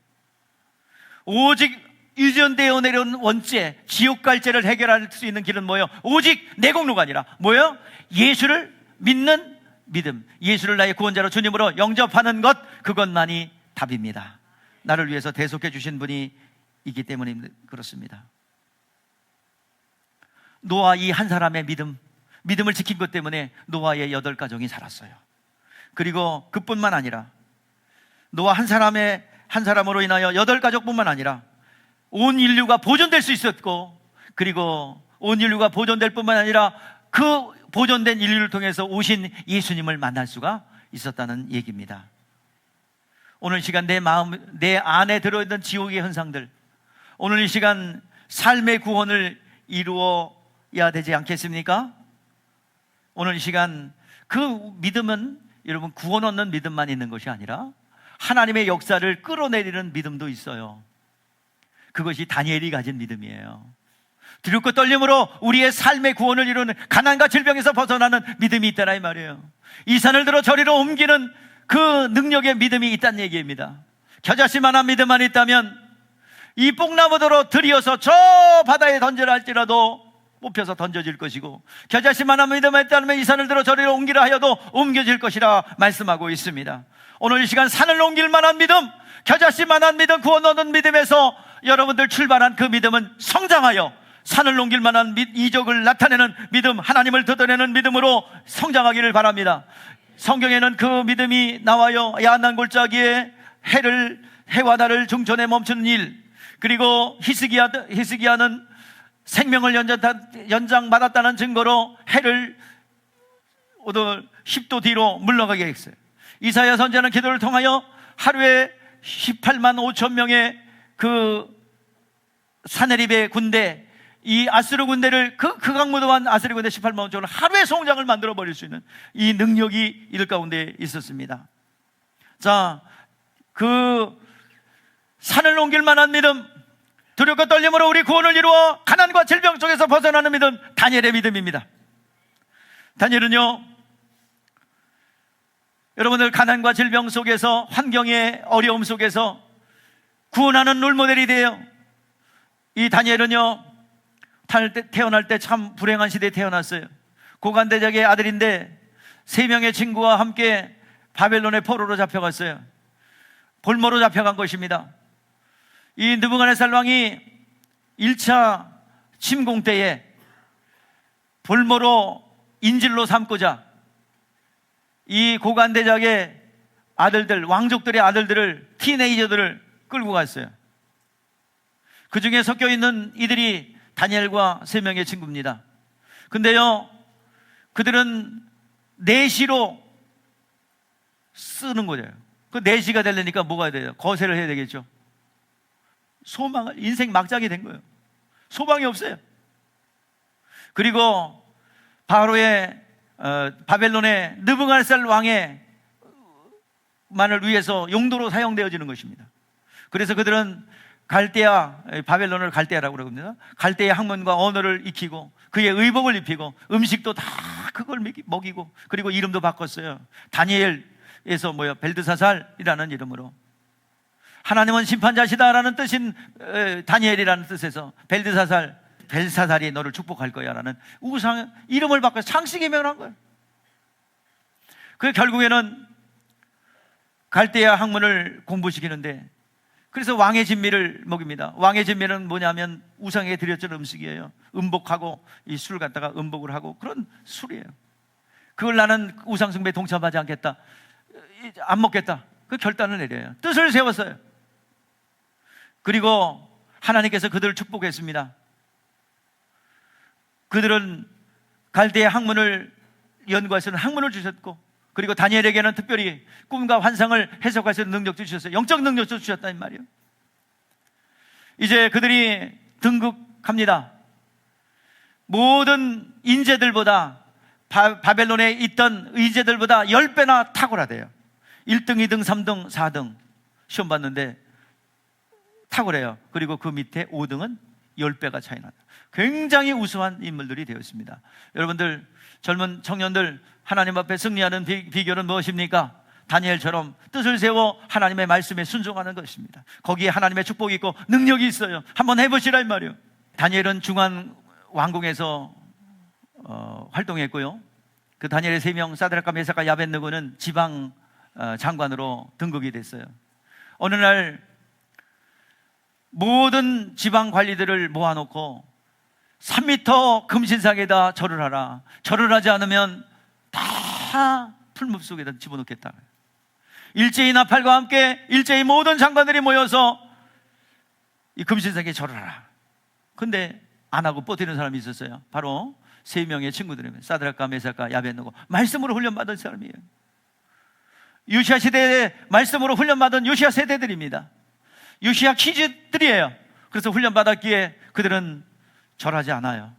오직 유전되어 내려온 원죄, 지옥 갈 죄를 해결할 수 있는 길은 뭐예요? 오직 내 공로가 아니라 뭐예요? 예수를 믿는 믿음, 예수를 나의 구원자로 주님으로 영접하는 것, 그것만이 답입니다. 나를 위해서 대속해 주신 분이 있기 때문에 그렇습니다. 노아 이 한 사람의 믿음을 지킨 것 때문에 노아의 8가족이 살았어요. 그리고 그뿐만 아니라 노아 한 사람으로 인하여 8가족뿐만 아니라 온 인류가 보존될 수 있었고, 그리고 온 인류가 보존될 뿐만 아니라 그 보존된 인류를 통해서 오신 예수님을 만날 수가 있었다는 얘기입니다. 오늘 이 시간 내 안에 들어있는 지옥의 현상들, 오늘 이 시간 삶의 구원을 이루어야 되지 않겠습니까? 오늘 이 시간 그 믿음은 여러분 구원 얻는 믿음만 있는 것이 아니라 하나님의 역사를 끌어내리는 믿음도 있어요. 그것이 다니엘이 가진 믿음이에요. 두렵고 떨림으로 우리의 삶의 구원을 이루는, 가난과 질병에서 벗어나는 믿음이 있다라 이 말이에요. 이 산을 들어 저리로 옮기는 그 능력의 믿음이 있다는 얘기입니다. 겨자씨만한 믿음만 있다면 이 뽕나무대로 들이어서 저 바다에 던져라 할지라도 뽑혀서 던져질 것이고, 겨자씨만한 믿음만 있다면 이 산을 들어 저리로 옮기라 하여도 옮겨질 것이라 말씀하고 있습니다. 오늘 이 시간 산을 옮길 만한 믿음, 겨자씨만한 믿음, 구원 얻는 믿음에서 여러분들 출발한 그 믿음은 성장하여 산을 옮길 만한 이적을 나타내는 믿음, 하나님을 걷어내는 믿음으로 성장하기를 바랍니다. 성경에는 그 믿음이 나와요. 야한 골짜기에 해와 달을 중천에 멈추는 일, 그리고 히스기야는 생명을 연장받았다는 증거로 해를 10도 뒤로 물러가게 했어요. 이사야 선지자는 기도를 통하여 하루에 18만 5천 명의 그 사네립의 군대, 이 아스르 군대를, 그 극악무도한 아스르 군대 18만 5천을 하루에 성장을 만들어 버릴 수 있는 이 능력이 이들 가운데 있었습니다. 자, 그 산을 옮길 만한 믿음, 두렵고 떨림으로 우리 구원을 이루어 가난과 질병 속에서 벗어나는 믿음, 다니엘의 믿음입니다. 다니엘은요, 여러분들 가난과 질병 속에서, 환경의 어려움 속에서 구원하는 롤모델이 돼요. 이 다니엘은요, 태어날 때 참 불행한 시대에 태어났어요. 고관대작의 아들인데 3명의 친구와 함께 바벨론의 포로로 잡혀갔어요. 볼모로 잡혀간 것입니다. 이 느부갓네살 왕이 1차 침공 때에 볼모로 인질로 삼고자 이 고관대작의 아들들, 왕족들의 아들들을, 티네이저들을 끌고 갔어요. 그 중에 섞여 있는 이들이 다니엘과 3명의 친구입니다. 근데요, 그들은 내시로 쓰는 거예요. 그 내시가 되려니까 뭐가 돼요? 거세를 해야 되겠죠. 인생 막장이 된 거예요. 소망이 없어요. 그리고 바로의 바벨론의 느부갓네살 왕의 만을 위해서 용도로 사용되어지는 것입니다. 그래서 그들은 바벨론을 갈대아라고 그럽니다. 갈대아 학문과 언어를 익히고, 그의 의복을 입히고 음식도 다 그걸 먹이고, 그리고 이름도 바꿨어요. 다니엘에서 벨드사살이라는 이름으로. 하나님은 심판자시다라는 뜻인 다니엘이라는 뜻에서 벨사살이 너를 축복할 거야 라는 우상 이름을 바꿔서 창세기 명을 한 거예요. 그 결국에는 갈대아 학문을 공부시키는데, 그래서 왕의 진미를 먹입니다. 왕의 진미는 뭐냐면 우상에게 드렸던 음식이에요. 음복하고 이 술을 갖다가 음복을 하고 그런 술이에요. 그걸 나는 우상숭배에 동참하지 않겠다, 안 먹겠다, 그 결단을 내려요. 뜻을 세웠어요. 그리고 하나님께서 그들을 축복했습니다. 그들은 갈대아 학문을 연구할 수 있는 학문을 주셨고, 그리고 다니엘에게는 특별히 꿈과 환상을 해석할 수 있는 능력도 주셨어요. 영적 능력도 주셨다는 말이에요. 이제 그들이 등극합니다. 모든 인재들보다, 바벨론에 있던 인재들보다 10배나 탁월하대요. 1등, 2등, 3등, 4등 시험 봤는데 탁월해요. 그리고 그 밑에 5등은 10배가 차이 나요. 굉장히 우수한 인물들이 되었습니다. 여러분들, 젊은 청년들, 하나님 앞에 승리하는 비결은 무엇입니까? 다니엘처럼 뜻을 세워 하나님의 말씀에 순종하는 것입니다. 거기에 하나님의 축복이 있고 능력이 있어요. 한번 해보시라 이 말이에요. 다니엘은 중한 왕궁에서 활동했고요. 그 다니엘의 3명 사드락과 메삭과 야벳느고는 지방 장관으로 등극이 됐어요. 어느 날 모든 지방 관리들을 모아놓고 3m 금신상에다 절을 하라. 절을 하지 않으면 다 풀무불 속에다 집어넣겠다. 일제히 나팔과 함께 일제히 모든 장관들이 모여서 이 금신상에 절을 하라. 근데 안 하고 버티는 사람이 있었어요. 바로 3명의 친구들입니다. 사드락과 메삭과 야벳느고, 말씀으로 훈련받은 사람이에요. 요시야 시대에 말씀으로 훈련받은 요시야 세대들입니다. 요시야 키즈들이에요. 그래서 훈련받았기에 그들은 절하지 않아요.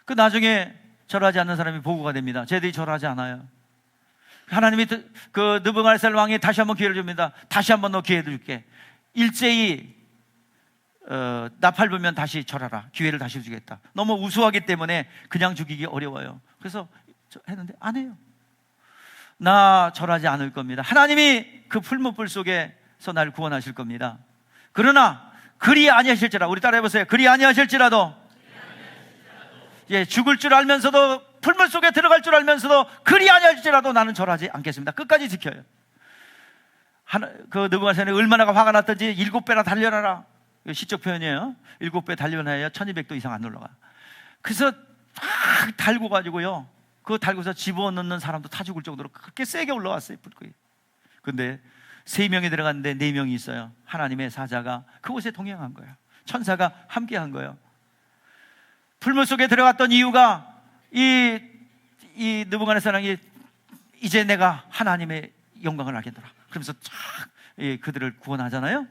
그 나중에 절하지 않는 사람이 보고가 됩니다. 쟤들이 절하지 않아요. 하나님이 그 느부갓네살 왕이 다시 한번 기회를 줍니다. 다시 한번 너 기회를 줄게. 일제히 나팔 불면 다시 절하라. 기회를 다시 주겠다. 너무 우수하기 때문에 그냥 죽이기 어려워요. 그래서 했는데 안 해요. 나 절하지 않을 겁니다. 하나님이 그 풀무불 속에서 날 구원하실 겁니다. 그러나 그리 아니하실지라도, 우리 따라해보세요. 그리 아니하실지라도, 예, 죽을 줄 알면서도, 풀물 속에 들어갈 줄 알면서도 그리 아니하실지라도 나는 절하지 않겠습니다. 끝까지 지켜요. 그 느부갓네살이 얼마나 화가 났던지 7배나 달려나라. 시적 표현이에요. 7배 달려나야 1200도 이상 안 올라가. 그래서 딱 달고 가지고요, 그거 달고서 집어넣는 사람도 타 죽을 정도로 그렇게 세게 올라왔어요, 불길이. 근데 3명이 들어갔는데 4명이 있어요. 하나님의 사자가 그곳에 동행한 거예요. 천사가 함께 한 거예요. 풀물 속에 들어갔던 이유가 이 느부갓네살 왕이 이제 내가 하나님의 영광을 알겠노라. 그러면서 쫙 그들을 구원하잖아요.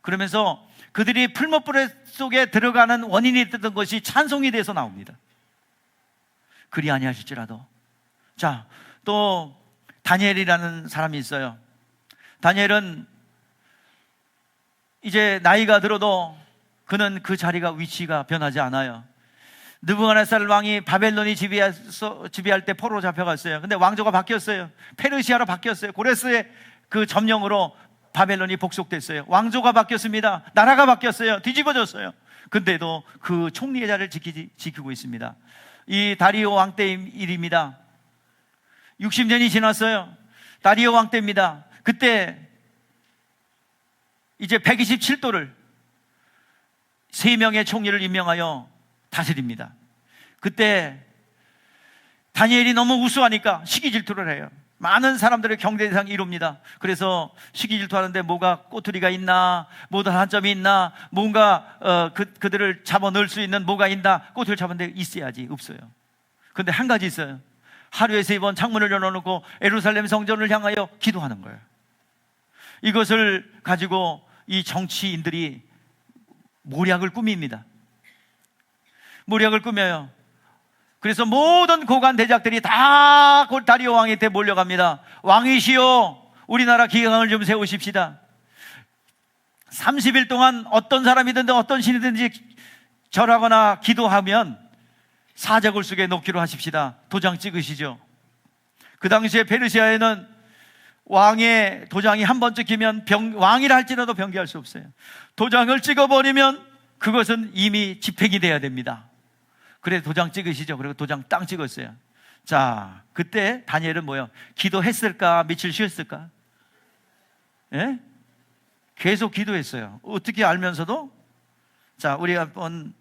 그러면서 그들이 풀무불 속에 들어가는 원인이 됐던 것이 찬송이 돼서 나옵니다. 그리 아니하실지라도. 자, 또 다니엘이라는 사람이 있어요. 다니엘은 이제 나이가 들어도 그는 그 자리가, 위치가 변하지 않아요. 느부갓네살 왕이 바벨론이 지배할 때 포로로 잡혀갔어요. 근데 왕조가 바뀌었어요. 페르시아로 바뀌었어요. 고레스의 그 점령으로 바벨론이 복속됐어요. 왕조가 바뀌었습니다. 나라가 바뀌었어요. 뒤집어졌어요. 근데도 그 총리의 자리를 지키고 있습니다. 이 다리오 왕 때 일입니다. 60년이 지났어요. 다리오 왕 때입니다. 그때 이제 127도를 3명의 총리를 임명하여 다스립니다. 그때 다니엘이 너무 우수하니까 시기 질투를 해요. 많은 사람들의 경계 대상이 이룹니다. 그래서 시기 질투하는데 뭐가 꼬투리가 있나, 뭐가 한점이 있나, 뭔가 그들을 잡아 넣을 수 있는 뭐가 있나, 꼬투리를 잡았는데 있어야지. 없어요. 근데 한 가지 있어요. 하루에 3번 창문을 열어놓고 예루살렘 성전을 향하여 기도하는 거예요. 이것을 가지고 이 정치인들이 모략을 꾸밉니다. 모략을 꾸며요. 그래서 모든 고관 대작들이 다 다리오 왕한테 몰려갑니다. 왕이시여, 우리나라 기강을 좀 세우십시다. 30일 동안 어떤 사람이든지 어떤 신이든지 절하거나 기도하면 사자굴 속에 놓기로 하십시다. 도장 찍으시죠. 그 당시에 페르시아에는 왕의 도장이 한 번 찍히면 왕이라 할지라도 변개할 수 없어요. 도장을 찍어버리면 그것은 이미 집행이 돼야 됩니다. 그래 도장 찍으시죠. 그리고 도장 땅 찍었어요. 자, 그때 다니엘은 뭐예요? 기도했을까? 며칠 쉬었을까? 예? 계속 기도했어요. 어떻게 알면서도? 자, 우리 한번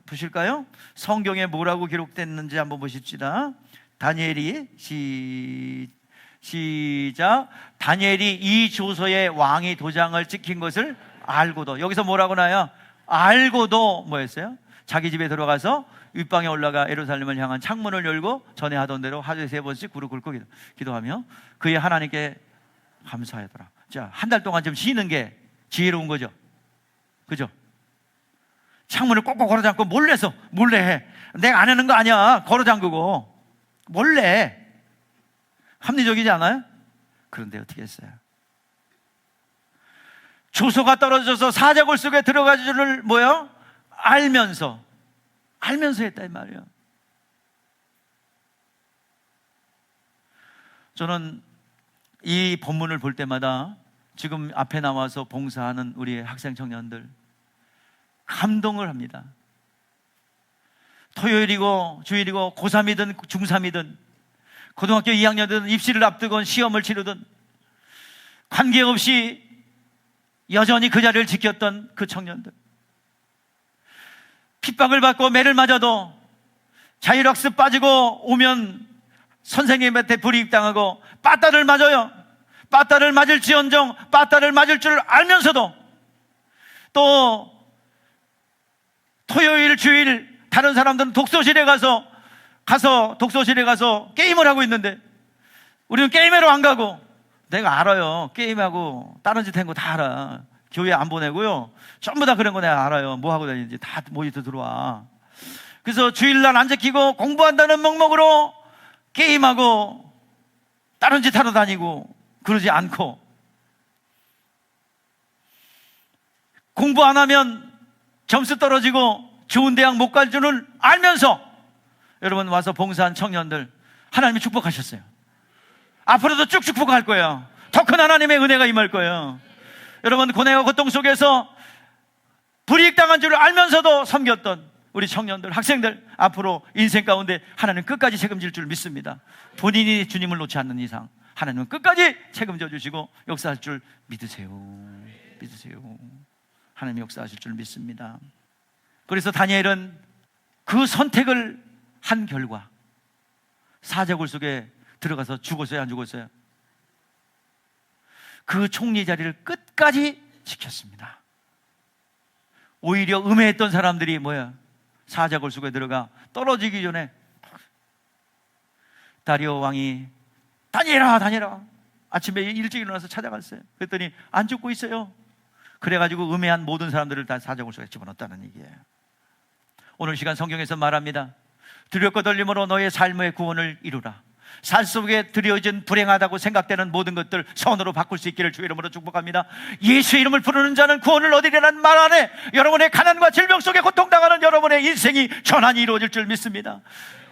보실까요? 성경에 뭐라고 기록됐는지 한번 보십시다. 다니엘이 시작. 다니엘이 이 조서에 왕이 도장을 찍힌 것을 알고도, 여기서 뭐라고 나요? 알고도 뭐였어요? 자기 집에 들어가서 윗방에 올라가 예루살렘을 향한 창문을 열고 전에 하던 대로 하루에 3번씩 무릎 꿇고 기도하며 그의 하나님께 감사하더라. 자, 한 달 동안 좀 쉬는 게 지혜로운 거죠. 그죠? 창문을 꼭꼭 걸어 잠고 몰래 해. 내가 안 하는 거 아니야. 걸어 잠그고 몰래. 합리적이지 않아요? 그런데 어떻게 했어요? 조서가 떨어져서 사자굴 속에 들어갈 줄을 뭐요? 알면서 했다 이 말이에요. 저는 이 본문을 볼 때마다 지금 앞에 나와서 봉사하는 우리 학생 청년들 감동을 합니다. 토요일이고 주일이고 고3이든 중3이든 고등학교 2학년이든 입시를 앞두건 시험을 치르든 관계없이 여전히 그 자리를 지켰던 그 청년들, 핍박을 받고 매를 맞아도 자율학습 빠지고 오면 선생님한테 불이익당하고 빠따를 맞아요. 빠따를 맞을지언정 빠따를 맞을 줄 알면서도 또 토요일 주일 다른 사람들은 독서실에 가서 게임을 하고 있는데 우리는 게임하러 안 가고, 내가 알아요. 게임하고 다른 짓 한 거 다 알아. 교회 안 보내고요. 전부 다 그런 거 내가 알아요. 뭐 하고 다니는지 다 모니터 들어와. 그래서 주일날 안 지키고 공부한다는 명목으로 게임하고 다른 짓 하러 다니고 그러지 않고, 공부 안 하면 점수 떨어지고 좋은 대학 못 갈 줄을 알면서 여러분 와서 봉사한 청년들 하나님이 축복하셨어요. 앞으로도 쭉 축복할 거예요. 더 큰 하나님의 은혜가 임할 거예요. 여러분 고뇌와 고통 속에서 불이익당한 줄을 알면서도 섬겼던 우리 청년들, 학생들 앞으로 인생 가운데 하나님 끝까지 책임질 줄 믿습니다. 본인이 주님을 놓지 않는 이상 하나님은 끝까지 책임져 주시고 역사할 줄 믿으세요. 하나님 역사하실 줄 믿습니다. 그래서 다니엘은 그 선택을 한 결과 사자굴 속에 들어가서 죽었어요, 안 죽었어요? 그 총리 자리를 끝까지 지켰습니다. 오히려 음해했던 사람들이 사자굴 속에 들어가 떨어지기 전에 다리오 왕이 다니엘아 아침에 일찍 일어나서 찾아갔어요. 그랬더니 안 죽고 있어요. 그래가지고 음해한 모든 사람들을 다 사자굴 속에 집어넣었다는 얘기예요. 오늘 시간 성경에서 말합니다. 두렵고 떨림으로 너의 삶의 구원을 이루라. 살 속에 드려진 불행하다고 생각되는 모든 것들 선으로 바꿀 수 있기를 주의 이름으로 축복합니다. 예수의 이름을 부르는 자는 구원을 얻으리라는 말 안에 여러분의 가난과 질병 속에 고통당하는 여러분의 인생이 전환이 이루어질 줄 믿습니다.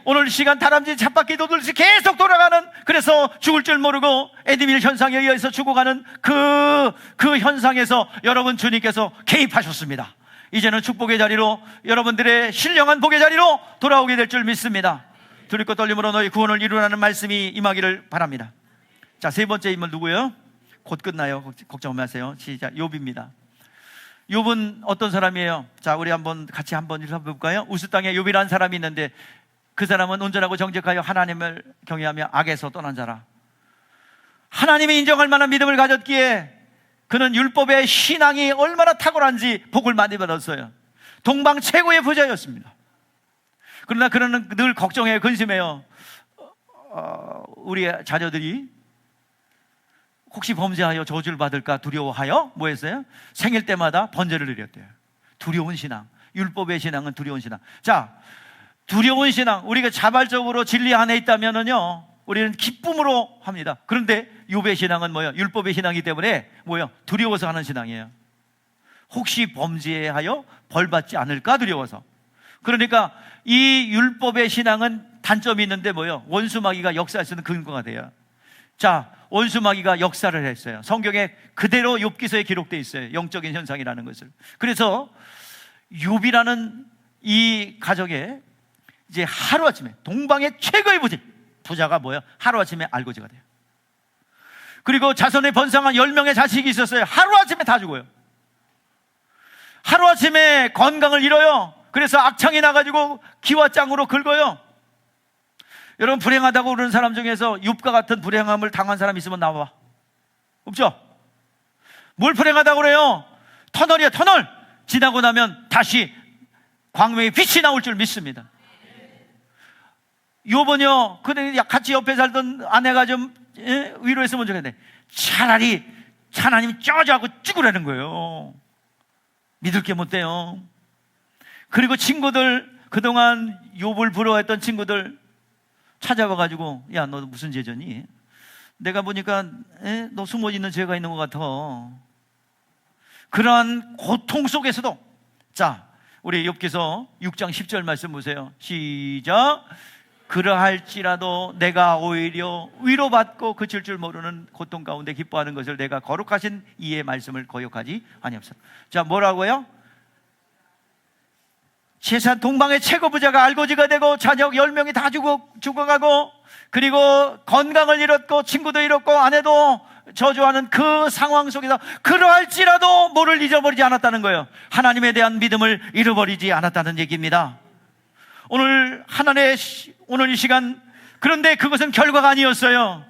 오늘 시간 다람쥐 쳇바퀴 도듯이 계속 돌아가는, 그래서 죽을 줄 모르고 에드밀 현상에 의해서 죽어가는 그 현상에서 여러분 주님께서 개입하셨습니다. 이제는 축복의 자리로, 여러분들의 신령한 복의 자리로 돌아오게 될 줄 믿습니다. 두렵고 떨림으로 너희 구원을 이루라는 말씀이 임하기를 바랍니다. 자, 세 번째 인물 누구예요? 곧 끝나요. 걱정 마세요. 시작. 욥입니다. 욥은 어떤 사람이에요? 자, 우리 같이 한번 읽어볼까요? 우스 땅에 욥이라는 사람이 있는데 그 사람은 온전하고 정직하여 하나님을 경외하며 악에서 떠난 자라. 하나님이 인정할 만한 믿음을 가졌기에 그는 율법의 신앙이 얼마나 탁월한지 복을 많이 받았어요. 동방 최고의 부자였습니다. 그러나 그는 늘 걱정해요. 근심해요. 우리 자녀들이 혹시 범죄하여 저주를 받을까 두려워하여 뭐 했어요? 생일 때마다 번제를 드렸대요. 두려운 신앙. 율법의 신앙은 두려운 신앙. 자, 두려운 신앙, 우리가 자발적으로 진리 안에 있다면은요, 우리는 기쁨으로 합니다. 그런데 욥의 신앙은 뭐예요? 율법의 신앙이기 때문에 뭐예요? 두려워서 하는 신앙이에요. 혹시 범죄하여 벌받지 않을까 두려워서. 그러니까 이 율법의 신앙은 단점이 있는데 뭐예요? 원수마귀가 역사할 수 있는 근거가 돼요. 자, 원수마귀가 역사를 했어요. 성경에 그대로 욥기서에 기록되어 있어요. 영적인 현상이라는 것을. 그래서 욥이라는 이 가족에 이제 하루아침에 동방의 최고의 부자가 뭐예요? 하루아침에 알고지가 돼요. 그리고 자손에 번성한 10명의 자식이 있었어요. 하루아침에 다 죽어요. 하루아침에 건강을 잃어요. 그래서 악창이 나가지고 기와장으로 긁어요. 여러분, 불행하다고 그러는 사람 중에서 욥과 같은 불행함을 당한 사람 있으면 나와봐. 없죠? 뭘 불행하다고 그래요? 터널이야, 터널. 지나고 나면 다시 광명의 빛이 나올 줄 믿습니다. 욥은요, 근데 같이 옆에 살던 아내가 좀 위로했으면 좋겠네. 차라리 하나님이 쩌자고 죽으라는 거예요. 믿을 게 못 돼요. 그리고 친구들, 그동안 욥을 부러워했던 친구들 찾아와가지고, 야, 너 무슨 죄졌니? 내가 보니까 너 숨어있는 죄가 있는 것 같아. 그러한 고통 속에서도, 자, 우리 욥기서 6장 10절 말씀 보세요. 시작. 그러할지라도 내가 오히려 위로받고 그칠 줄 모르는 고통 가운데 기뻐하는 것을 내가 거룩하신 이의 말씀을 거역하지 아니옵소서. 자, 뭐라고요? 세상 동방의 최고 부자가 알고지가 되고 자녀 10명이 다 죽어가고, 그리고 건강을 잃었고 친구도 잃었고 아내도 저주하는 그 상황 속에서 그러할지라도 뭐를 잊어버리지 않았다는 거예요. 하나님에 대한 믿음을 잃어버리지 않았다는 얘기입니다. 오늘 오늘 이 시간, 그런데 그것은 결과가 아니었어요.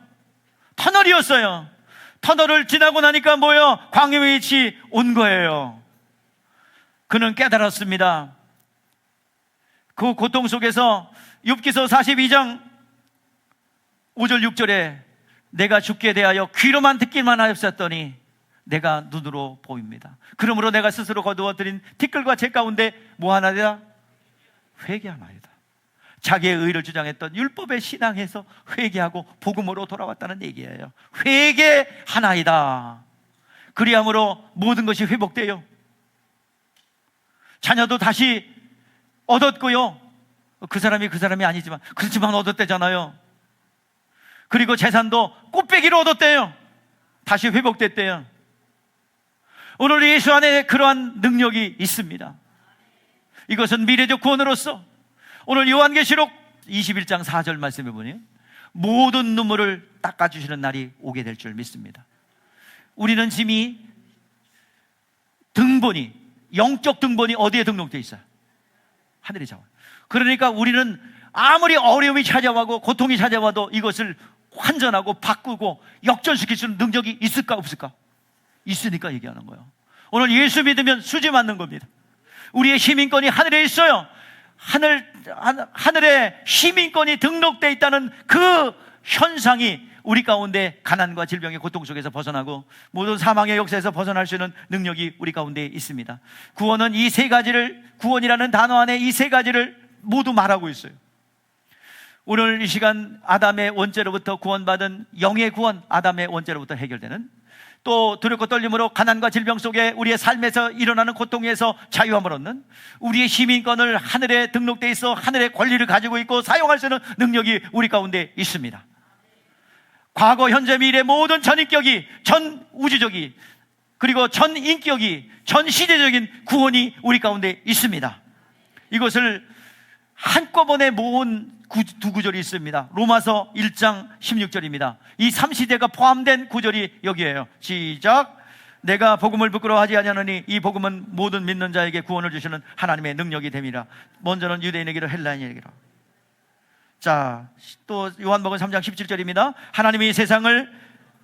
터널이었어요. 터널을 지나고 나니까 뭐예요? 광야의 빛이 온 거예요. 그는 깨달았습니다. 그 고통 속에서 욥기서 42장 5절 6절에 내가 죽게 대하여 귀로만 듣기만 하였었더니 내가 눈으로 보입니다. 그러므로 내가 스스로 거두어들인 티끌과 재 가운데 뭐 하나이다? 회개하나이다. 자기의 의를 주장했던 율법의 신앙에서 회개하고 복음으로 돌아왔다는 얘기예요. 회개하나이다. 그리함으로 모든 것이 회복돼요. 자녀도 다시 얻었고요. 그 사람이 아니지만 그렇지만 얻었대잖아요. 그리고 재산도 꽃배기로 얻었대요. 다시 회복됐대요. 오늘 예수 안에 그러한 능력이 있습니다. 이것은 미래적 구원으로서 오늘 요한계시록 21장 4절 말씀해 보니 모든 눈물을 닦아주시는 날이 오게 될 줄 믿습니다. 우리는 짐이 등본이, 영적 등본이 어디에 등록되어 있어요? 하늘에 잡아요. 그러니까 우리는 아무리 어려움이 찾아와고 고통이 찾아와도 이것을 환전하고 바꾸고 역전시킬 수 있는 능력이 있을까 없을까? 있으니까 얘기하는 거예요. 오늘 예수 믿으면 수지 맞는 겁니다. 우리의 시민권이 하늘에 있어요. 하늘에 시민권이 등록되어 있다는 그 현상이 우리 가운데 가난과 질병의 고통 속에서 벗어나고 모든 사망의 역사에서 벗어날 수 있는 능력이 우리 가운데 있습니다. 구원은 이 세 가지를, 구원이라는 단어 안에 이 세 가지를 모두 말하고 있어요. 오늘 이 시간 아담의 원죄로부터 구원받은 영의 구원, 아담의 원죄로부터 해결되는, 또 두렵고 떨림으로 가난과 질병 속에 우리의 삶에서 일어나는 고통에서 자유함을 얻는, 우리의 시민권을 하늘에 등록되어 있어 하늘의 권리를 가지고 있고 사용할 수 있는 능력이 우리 가운데 있습니다. 과거, 현재, 미래 모든 전인격이, 전 우주적이, 그리고 전 인격이, 전 시대적인 구원이 우리 가운데 있습니다. 이것을 한꺼번에 모은 두 구절이 있습니다. 로마서 1장 16절입니다. 이 3시대가 포함된 구절이 여기에요. 시작. 내가 복음을 부끄러워하지 아니하노니 이 복음은 모든 믿는 자에게 구원을 주시는 하나님의 능력이 됨이라. 먼저는 유대인에게로 헬라인에게로. 자, 또 요한복음 3장 17절입니다. 하나님이 세상을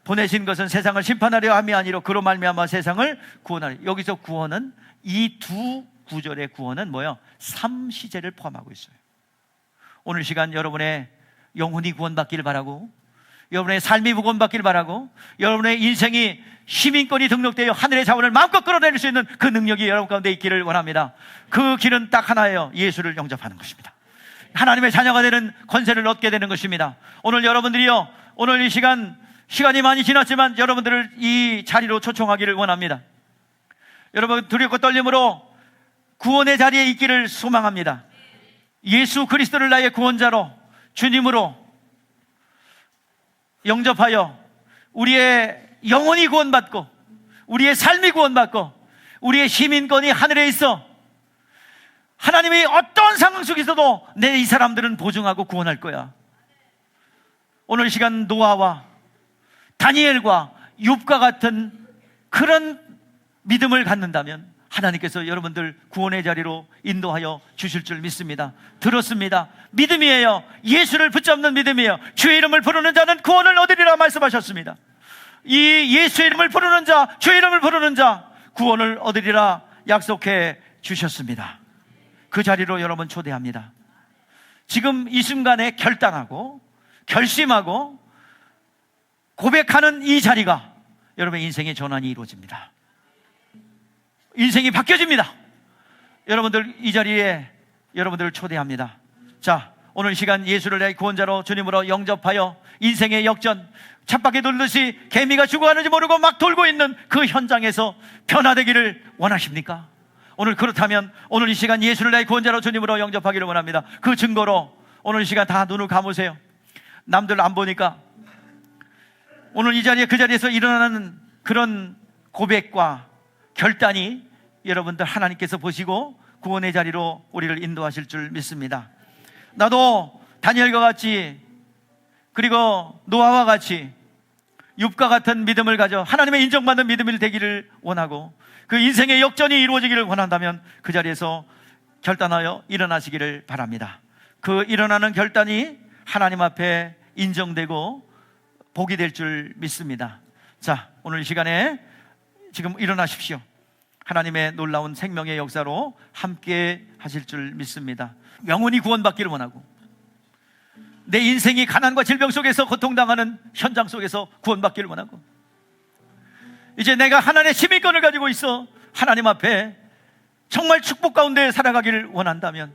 보내신 것은 세상을 심판하려 함이 아니로 그로 말미암아 세상을 구원하려. 여기서 구원은, 이 두 구절의 구원은 뭐예요? 3시제를 포함하고 있어요. 오늘 시간 여러분의 영혼이 구원받기를 바라고, 여러분의 삶이 구원받기를 바라고, 여러분의 인생이 시민권이 등록되어 하늘의 자원을 마음껏 끌어내릴 수 있는 그 능력이 여러분 가운데 있기를 원합니다. 그 길은 딱 하나예요. 예수를 영접하는 것입니다. 하나님의 자녀가 되는 권세를 얻게 되는 것입니다. 오늘 여러분들이요, 오늘 이 시간이 많이 지났지만 여러분들을 이 자리로 초청하기를 원합니다. 여러분 두렵고 떨림으로 구원의 자리에 있기를 소망합니다. 예수 그리스도를 나의 구원자로 주님으로 영접하여 우리의 영혼이 구원받고 우리의 삶이 구원받고 우리의 시민권이 하늘에 있어 하나님이 어떤 상황 속에서도 내 이 사람들은 보증하고 구원할 거야. 오늘 이 시간 노아와 다니엘과 욥과 같은 그런 믿음을 갖는다면 하나님께서 여러분들 구원의 자리로 인도하여 주실 줄 믿습니다. 들었습니다. 믿음이에요. 예수를 붙잡는 믿음이에요. 주의 이름을 부르는 자는 구원을 얻으리라 말씀하셨습니다. 이 예수의 이름을 부르는 자, 주의 이름을 부르는 자 구원을 얻으리라 약속해 주셨습니다. 그 자리로 여러분 초대합니다. 지금 이 순간에 결단하고 결심하고 고백하는 이 자리가 여러분의 인생의 전환이 이루어집니다. 인생이 바뀌어집니다. 여러분들 이 자리에 여러분들을 초대합니다. 자, 오늘 시간 예수를 내 구원자로 주님으로 영접하여 인생의 역전, 쳇바퀴 돌듯이 개미가 죽어가는지 모르고 막 돌고 있는 그 현장에서 변화되기를 원하십니까? 오늘 그렇다면 오늘 이 시간 예수를 내 구원자로 주님으로 영접하기를 원합니다. 그 증거로 오늘 이 시간 다 눈을 감으세요. 남들 안 보니까 오늘 이 자리에 그 자리에서 일어나는 그런 고백과 결단이 여러분들 하나님께서 보시고 구원의 자리로 우리를 인도하실 줄 믿습니다. 나도 다니엘과 같이 그리고 노아와 같이 욥과 같은 믿음을 가져 하나님의 인정받는 믿음이 되기를 원하고 그 인생의 역전이 이루어지기를 원한다면 그 자리에서 결단하여 일어나시기를 바랍니다. 그 일어나는 결단이 하나님 앞에 인정되고 복이 될 줄 믿습니다. 자, 오늘 이 시간에 지금 일어나십시오. 하나님의 놀라운 생명의 역사로 함께 하실 줄 믿습니다. 영혼이 구원받기를 원하고 내 인생이 가난과 질병 속에서 고통당하는 현장 속에서 구원받기를 원하고 이제 내가 하나님의 시민권을 가지고 있어 하나님 앞에 정말 축복 가운데 살아가기를 원한다면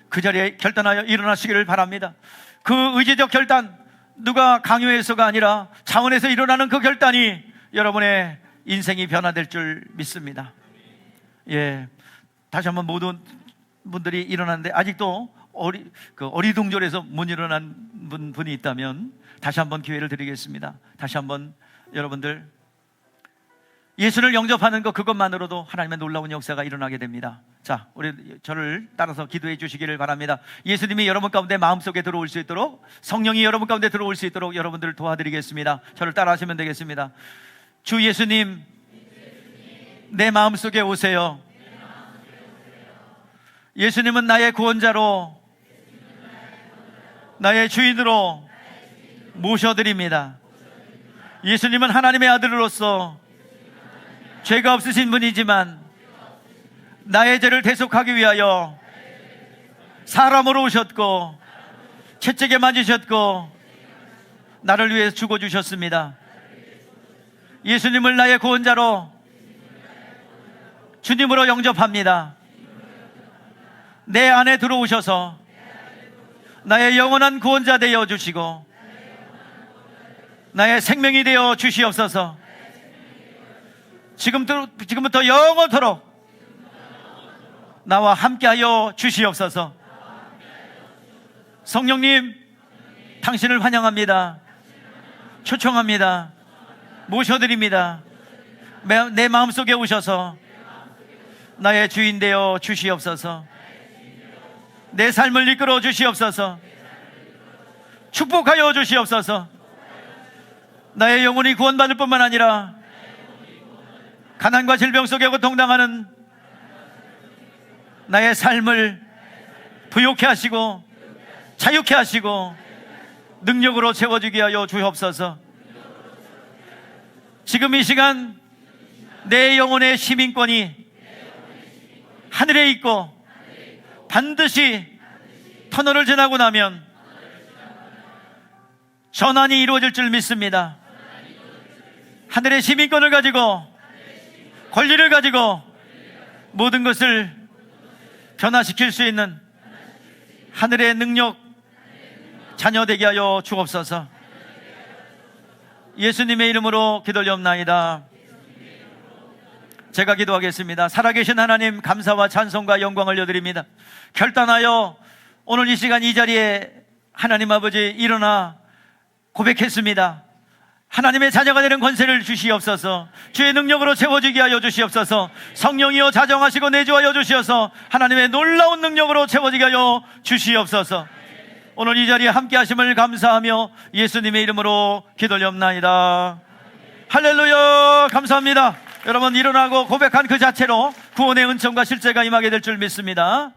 그 자리에 결단하여 일어나시기를 바랍니다. 그 의지적 결단, 누가 강요해서가 아니라 차원에서 일어나는 그 결단이 여러분의 인생이 변화될 줄 믿습니다. 예, 다시 한번 모든 분들이 일어났는데 아직도 어리둥절해서 못 일어난 분이 있다면 다시 한번 기회를 드리겠습니다. 다시 한번 여러분들 예수를 영접하는 것 그것만으로도 하나님의 놀라운 역사가 일어나게 됩니다. 자, 우리 저를 따라서 기도해 주시기를 바랍니다. 예수님이 여러분 가운데 마음속에 들어올 수 있도록 성령이 여러분 가운데 들어올 수 있도록 여러분들을 도와드리겠습니다. 저를 따라 하시면 되겠습니다. 주 예수님, 내 마음속에 오세요. 예수님은 나의 구원자로 나의 주인으로 모셔드립니다. 예수님은 하나님의 아들로서 죄가 없으신 분이지만 나의 죄를 대속하기 위하여 사람으로 오셨고 채찍에 맞으셨고 나를 위해 죽어주셨습니다. 예수님을 나의 구원자로 주님으로 영접합니다. 내 안에 들어오셔서 나의 영원한 구원자 되어 주시고 나의 생명이 되어 주시옵소서. 지금부터 영원토록 나와 함께하여 주시옵소서. 성령님, 당신을 환영합니다. 초청합니다. 모셔드립니다. 내 마음속에 오셔서 나의 주인 되어 주시옵소서. 내 삶을 이끌어 주시옵소서. 축복하여 주시옵소서. 나의 영혼이 구원받을 뿐만 아니라 가난과 질병 속에 고통당하는 나의 삶을 부욕해 하시고 자유케 하시고 능력으로 채워주게 하여 주옵소서. 지금 이 시간 내 영혼의 시민권이 하늘에 있고 반드시 터널을 지나고 나면 전환이 이루어질 줄 믿습니다. 하늘의 시민권을 가지고 권리를 가지고 모든 것을 변화시킬 수 있는 하늘의 능력 자녀 되게 하여 주옵소서. 예수님의 이름으로 기도드리옵나이다. 제가 기도하겠습니다. 살아계신 하나님, 감사와 찬송과 영광을 올려드립니다. 결단하여 오늘 이 시간 이 자리에 하나님 아버지 일어나 고백했습니다. 하나님의 자녀가 되는 권세를 주시옵소서. 주의 능력으로 채워지게 하여 주시옵소서. 성령이여 자정하시고 내주하여 주시옵소서. 하나님의 놀라운 능력으로 채워지게 하여 주시옵소서. 오늘 이 자리에 함께 하심을 감사하며 예수님의 이름으로 기도드리옵나이다. 할렐루야. 감사합니다. 여러분 일어나고 고백한 그 자체로 구원의 은총과 실제가 임하게 될 줄 믿습니다.